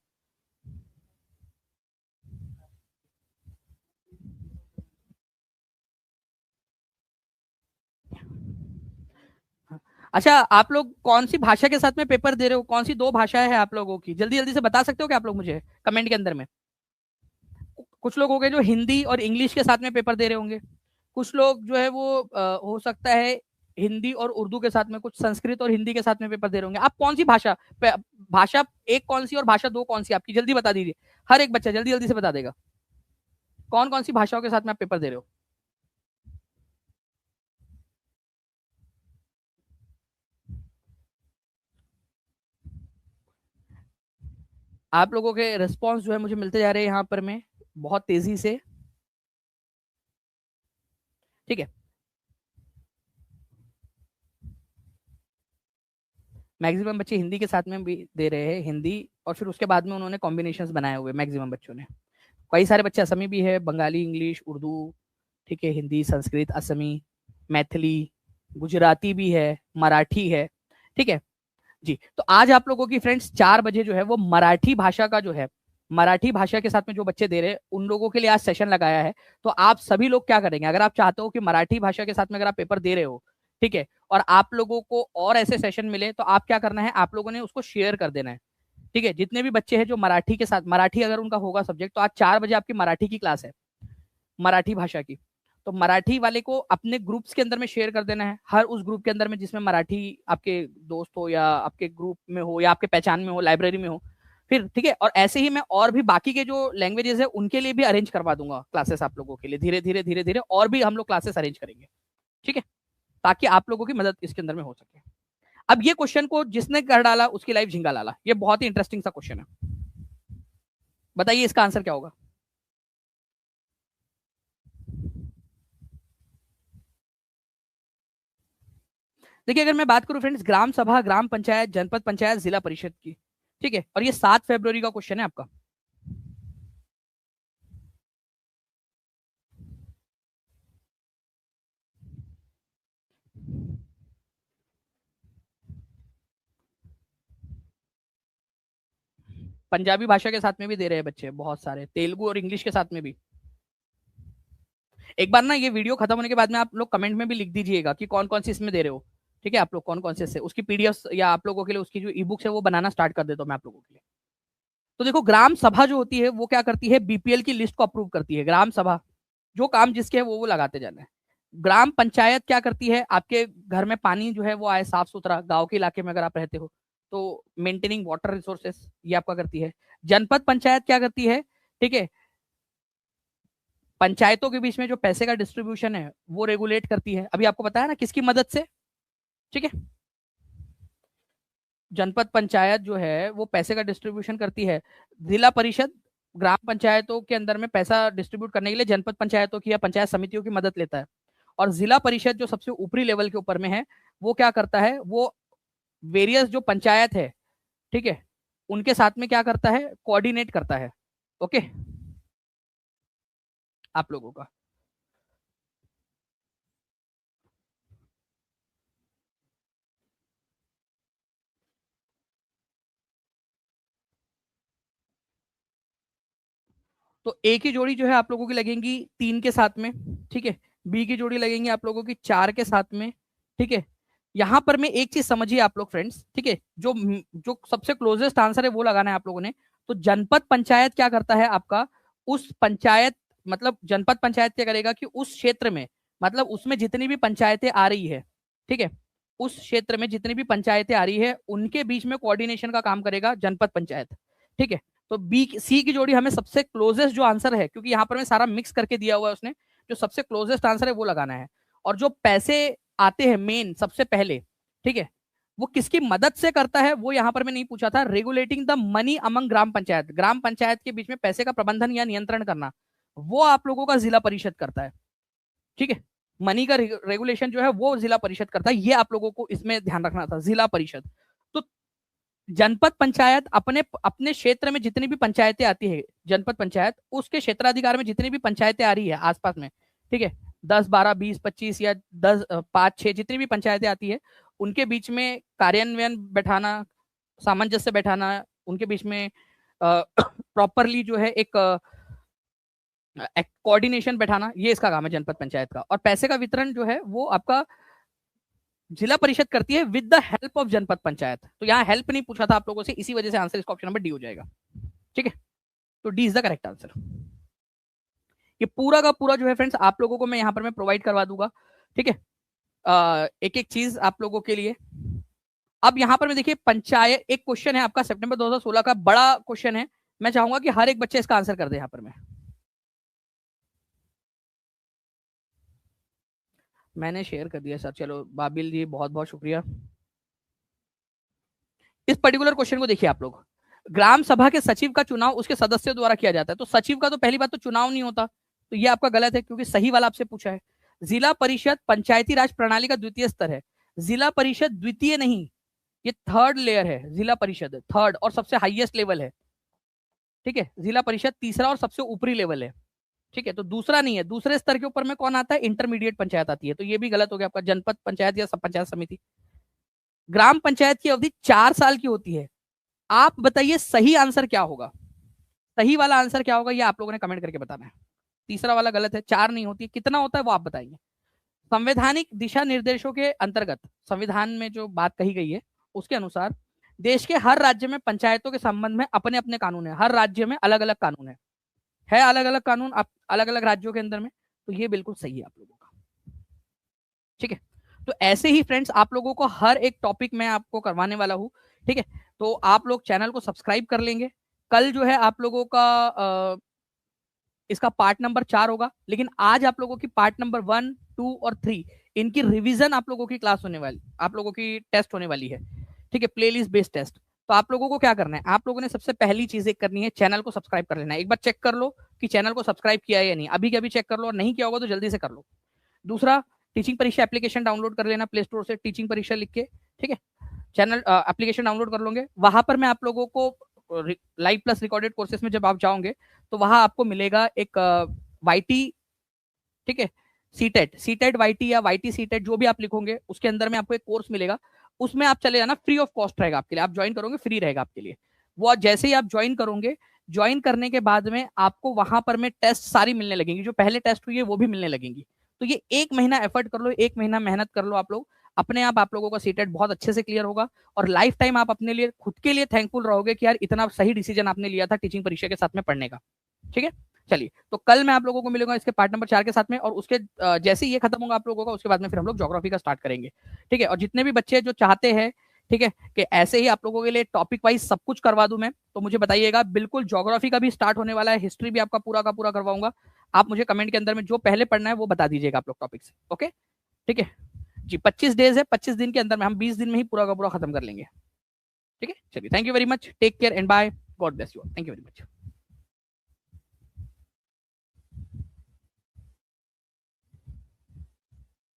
A: अच्छा, आप लोग कौन सी भाषा के साथ में पेपर दे रहे हो? कौन सी 2 भाषाएं हैं आप लोगों की? जल्दी जल्दी से बता सकते हो क्या आप लोग मुझे कमेंट के अंदर में? कुछ लोग हो गए जो हिंदी और इंग्लिश के साथ में पेपर दे रहे होंगे, कुछ लोग जो है वो हो सकता है हिंदी और उर्दू के साथ में, कुछ संस्कृत और हिंदी के साथ में पेपर दे रहे होंगे। आप कौन सी भाषा एक कौन सी और भाषा 2 कौन सी आपकी? जल्दी बता दीजिए, हर एक बच्चा जल्दी जल्दी से बता देगा कौन कौन सी भाषाओं के साथ में आप पेपर दे रहे हो। आप लोगों के रिस्पॉन्स जो है मुझे मिलते जा रहे हैं यहाँ पर में बहुत तेजी से। ठीक है, मैक्सिमम बच्चे हिंदी के साथ में भी दे रहे हैं, हिंदी, और फिर उसके बाद में उन्होंने कॉम्बिनेशंस बनाए हुए मैक्सिमम बच्चों ने। कई सारे बच्चे असमी भी है, बंगाली, इंग्लिश, उर्दू, ठीक है, हिंदी, संस्कृत, असमी, मैथिली, गुजराती भी है, मराठी है। ठीक है जी। तो आज आप लोगों की फ्रेंड्स 4 बजे जो है वो मराठी भाषा का जो है, मराठी भाषा के साथ में जो बच्चे दे रहे हैं उन लोगों के लिए आज सेशन लगाया है। तो आप सभी लोग क्या करेंगे, अगर आप चाहते हो कि मराठी भाषा के साथ में अगर आप पेपर दे रहे हो, ठीक है, और आप लोगों को और ऐसे सेशन मिले, तो आप क्या करना है, आप लोगों ने उसको शेयर कर देना है। ठीक है, जितने भी बच्चे हैं जो मराठी के साथ, मराठी अगर उनका होगा सब्जेक्ट, तो आज 4 बजे आपकी मराठी की क्लास है, मराठी भाषा की। तो मराठी वाले को अपने ग्रुप्स के अंदर में शेयर कर देना है, हर उस ग्रुप के अंदर में जिसमें मराठी आपके दोस्त हो या आपके ग्रुप में हो या आपके पहचान में हो, लाइब्रेरी में हो। फिर ठीक है, और ऐसे ही मैं और भी बाकी के जो लैंग्वेजेस है उनके लिए भी अरेंज करवा दूंगा क्लासेस आप लोगों के लिए, धीरे धीरे धीरे धीरे और भी हम लोग क्लासेस अरेंज करेंगे। ठीक है, ताकि आप लोगों की मदद इसके अंदर में हो सके। अब ये क्वेश्चन को जिसने कर डाला उसकी लाइफ झिंगा लाला, ये बहुत ही इंटरेस्टिंग सा क्वेश्चन है। बताइए इसका आंसर क्या होगा। देखिए, अगर मैं बात करूं फ्रेंड्स, ग्राम सभा, ग्राम पंचायत, जनपद पंचायत, जिला परिषद की, ठीक है, और ये 7 फरवरी का क्वेश्चन है आपका। पंजाबी भाषा के साथ में भी दे रहे हैं बच्चे बहुत सारे, तेलुगु और इंग्लिश के साथ में भी। एक बार ना ये वीडियो खत्म होने के बाद में आप लोग कमेंट में भी लिख दीजिएगा कि कौन कौन सी इसमें दे रहे हो। ठीक है, आप लोग कौन कौन से से उसकी पीडीएफ या आप लोगों के लिए उसकी जो ई बुक्स है वो बनाना स्टार्ट कर देता हूँ मैं आप लोगों के लिए। तो देखो, ग्राम सभा जो होती है वो क्या करती है, बीपीएल की लिस्ट को अप्रूव करती है। ग्राम सभा जो काम जिसके है वो लगाते जाना है। ग्राम पंचायत क्या करती है, आपके घर में पानी जो है वो आए साफ सुथरा, गांव के इलाके में अगर आप रहते हो तो मेंटेनिंग वाटर रिसोर्सेस, ये आपका करती है। जनपद पंचायत क्या करती है, ठीक है, पंचायतों के बीच में जो पैसे का डिस्ट्रीब्यूशन है वो रेगुलेट करती है। अभी आपको बताया ना किसकी मदद से। ठीक है, जनपद पंचायत जो है वो पैसे का डिस्ट्रीब्यूशन करती है। जिला परिषद ग्राम पंचायतों के अंदर में पैसा डिस्ट्रीब्यूट करने के लिए जनपद पंचायतों की या पंचायत समितियों की मदद लेता है। और जिला परिषद जो सबसे ऊपरी लेवल के ऊपर में है, वो क्या करता है, वो वेरियस जो पंचायत है, ठीक है, उनके साथ में क्या करता है, कोऑर्डिनेट करता है। ओके, आप लोगों का। तो ए की जोड़ी जो है आप लोगों की लगेंगी 3 के साथ में, ठीक है, बी की जोड़ी लगेंगी आप लोगों की 4 के साथ में। ठीक है, यहां पर मैं एक चीज समझिए आप लोग फ्रेंड्स, ठीक है, जो जो सबसे क्लोजेस्ट आंसर है वो लगाना है आप लोगों ने। तो जनपद पंचायत क्या करता है आपका, उस पंचायत, मतलब जनपद पंचायत क्या करेगा कि उस क्षेत्र में, मतलब उसमें जितनी भी पंचायतें आ रही है, ठीक है, उस क्षेत्र में जितनी भी पंचायतें आ रही है उनके बीच में कोऑर्डिनेशन का काम करेगा जनपद पंचायत। ठीक है, तो बी सी की जोड़ी हमें सबसे क्लोजेस्ट जो आंसर है, क्योंकि यहाँ पर मैं सारा मिक्स करके दिया हुआ है उसने, जो सबसे क्लोजेस्ट आंसर है वो लगाना है। और जो पैसे आते हैं मेन सबसे पहले, ठीक है, वो किसकी मदद से करता है वो यहाँ पर मैं नहीं पूछा था। रेगुलेटिंग द मनी अमंग ग्राम पंचायत, ग्राम पंचायत के बीच में पैसे का प्रबंधन या नियंत्रण करना, वो आप लोगों का जिला परिषद करता है। ठीक है, मनी का रेगुलेशन जो है वो जिला परिषद करता है, ये आप लोगों को इसमें ध्यान रखना था, जिला परिषद। तो जनपद पंचायत अपने अपने क्षेत्र में जितनी भी पंचायतें आती है, जनपद पंचायत उसके क्षेत्राधिकार में जितनी भी पंचायतें आ रही है आसपास में, ठीक है, 10, 12, 20, 25 या 10, 5, 6 जितनी भी पंचायतें आती है, उनके बीच में कार्यान्वयन बैठाना, सामंजस्य बैठाना, उनके बीच में प्रॉपरली जो है एक कोऑर्डिनेशन बैठाना, ये इसका काम है जनपद पंचायत का। और पैसे का वितरण जो है वो आपका जिला परिषद करती है विद द हेल्प ऑफ जनपद पंचायत। तो यहाँ हेल्प नहीं पूछा था आप लोगों से, इसी वजह से आंसर इसका ऑप्शन नंबर डी हो जाएगा। ठीक है, तो D is the correct answer. ये पूरा का पूरा जो है फ्रेंड्स आप लोगों को मैं यहाँ पर मैं प्रोवाइड करवा दूंगा। ठीक है, एक एक चीज आप लोगों के लिए। अब यहाँ पर मैं देखिए, पंचायत एक क्वेश्चन है आपका सितंबर 2016 का, बड़ा क्वेश्चन है। मैं चाहूंगा कि हर एक बच्चे इसका आंसर कर दे। यहाँ पर मैंने शेयर कर दिया सर, चलो बाबिल जी बहुत बहुत शुक्रिया। इस पर्टिकुलर क्वेश्चन को देखिए आप लोग, ग्राम सभा के सचिव का चुनाव उसके सदस्यों द्वारा किया जाता है। तो सचिव का तो पहली बात तो चुनाव नहीं होता, तो ये आपका गलत है क्योंकि सही वाला आपसे पूछा है। जिला परिषद पंचायती राज प्रणाली का द्वितीय स्तर है। जिला परिषद द्वितीय नहीं, ये थर्ड लेयर है। जिला परिषद थर्ड और सबसे हाईएस्ट लेवल है, ठीक है। जिला परिषद तीसरा और सबसे ऊपरी लेवल है, ठीक है। तो दूसरा नहीं है। दूसरे स्तर के ऊपर में कौन आता है? इंटरमीडिएट पंचायत आती है। तो ये भी गलत हो गया आपका, जनपद पंचायत या सब पंचायत समिति। ग्राम पंचायत की अवधि 4 साल की होती है। आप बताइए सही आंसर क्या होगा? सही वाला आंसर क्या होगा ये आप लोगों ने कमेंट करके बताना है। तीसरा वाला गलत है, 4 नहीं होती है। कितना होता है वो आप बताइए। संवैधानिक दिशा निर्देशों के अंतर्गत, संविधान में जो बात कही गई है उसके अनुसार देश के हर राज्य में पंचायतों के संबंध में अपने अपने कानून है। हर राज्य में अलग अलग कानून है अलग अलग कानून अलग अलग राज्यों के अंदर में। तो ये बिल्कुल सही है आप लोगों का, ठीक है। तो ऐसे ही फ्रेंड्स आप लोगों को हर एक टॉपिक मैं आपको करवाने वाला हूं, ठीक है। तो आप लोग चैनल को सब्सक्राइब कर लेंगे। कल जो है आप लोगों का इसका पार्ट नंबर 4 होगा, लेकिन आज आप लोगों की पार्ट नंबर 1, 2 और 3 इनकी रिवीजन आप लोगों की क्लास होने वाली, आप लोगों की टेस्ट होने वाली है, ठीक है। Playlist based test. तो आप लोगों को क्या करना है? आप लोगों ने सबसे पहली चीज एक करनी है, चैनल को सब्सक्राइब कर लेना है। एक बार चेक कर लो कि चैनल को सब्सक्राइब किया है या नहीं। अभी के अभी चेक कर लो, और नहीं किया होगा तो जल्दी से कर लो। दूसरा, टीचिंग परीक्षा एप्लीकेशन डाउनलोड कर लेना प्ले स्टोर से, टीचिंग परीक्षा लिख के, ठीक है। चैनल एप्लीकेशन डाउनलोड कर लोगे, वहां पर मैं आप लोगों को लाइव प्लस रिकॉर्डेड कोर्सेज में जब आप जाओगे तो वहां आपको मिलेगा एक वाईटी, ठीक है। सीटेट वाईटी या वाईटी सीटेट जो भी आप लिखोगे उसके अंदर में आपको एक कोर्स मिलेगा। उसमें आप चले जाना, फ्री ऑफ कॉस्ट रहेगा आपके लिए। आप ज्वाइन करोगे फ्री रहेगा आपके लिए वो। जैसे ही आप ज्वाइन करोगे, ज्वाइन करने के बाद में आपको वहां पर में टेस्ट सारी मिलने लगेंगी, जो पहले टेस्ट हुई है वो भी मिलने लगेंगी। तो ये 1 महीना एफर्ट कर लो, 1 महीना मेहनत कर लो आप लोग, अपने आप लोगों का सीटेट बहुत अच्छे से क्लियर होगा। और लाइफ टाइम आप अपने लिए खुद के लिए थैंकफुल रहोगे कि यार इतना सही डिसीजन आपने लिया था टीचिंग परीक्षा के साथ में पढ़ने का, ठीक है। चलिए, तो कल मैं आप लोगों को मिलूंगा इसके पार्ट नंबर 4 के साथ में, और उसके जैसे ही ये खत्म होगा आप लोगों का, उसके बाद में फिर हम लोग ज्योग्राफी का स्टार्ट करेंगे, ठीक है। और जितने भी बच्चे जो चाहते हैं, ठीक है, कि ऐसे ही आप लोगों के लिए टॉपिक वाइज सब कुछ करवा दूं मैं, तो मुझे बताइएगा। बिल्कुल ज्योग्राफी का भी स्टार्ट होने वाला है, हिस्ट्री भी आपका पूरा का पूरा करवाऊंगा। आप मुझे कमेंट के अंदर में जो पहले पढ़ना है वो बता दीजिएगा आप लोग टॉपिक से, ओके, ठीक है जी। 25 डेज है, 25 दिन के अंदर में हम 20 दिन में ही पूरा का पूरा खत्म कर लेंगे, ठीक है। चलिए, thank you very much, take care and bye, God bless you, thank you very much.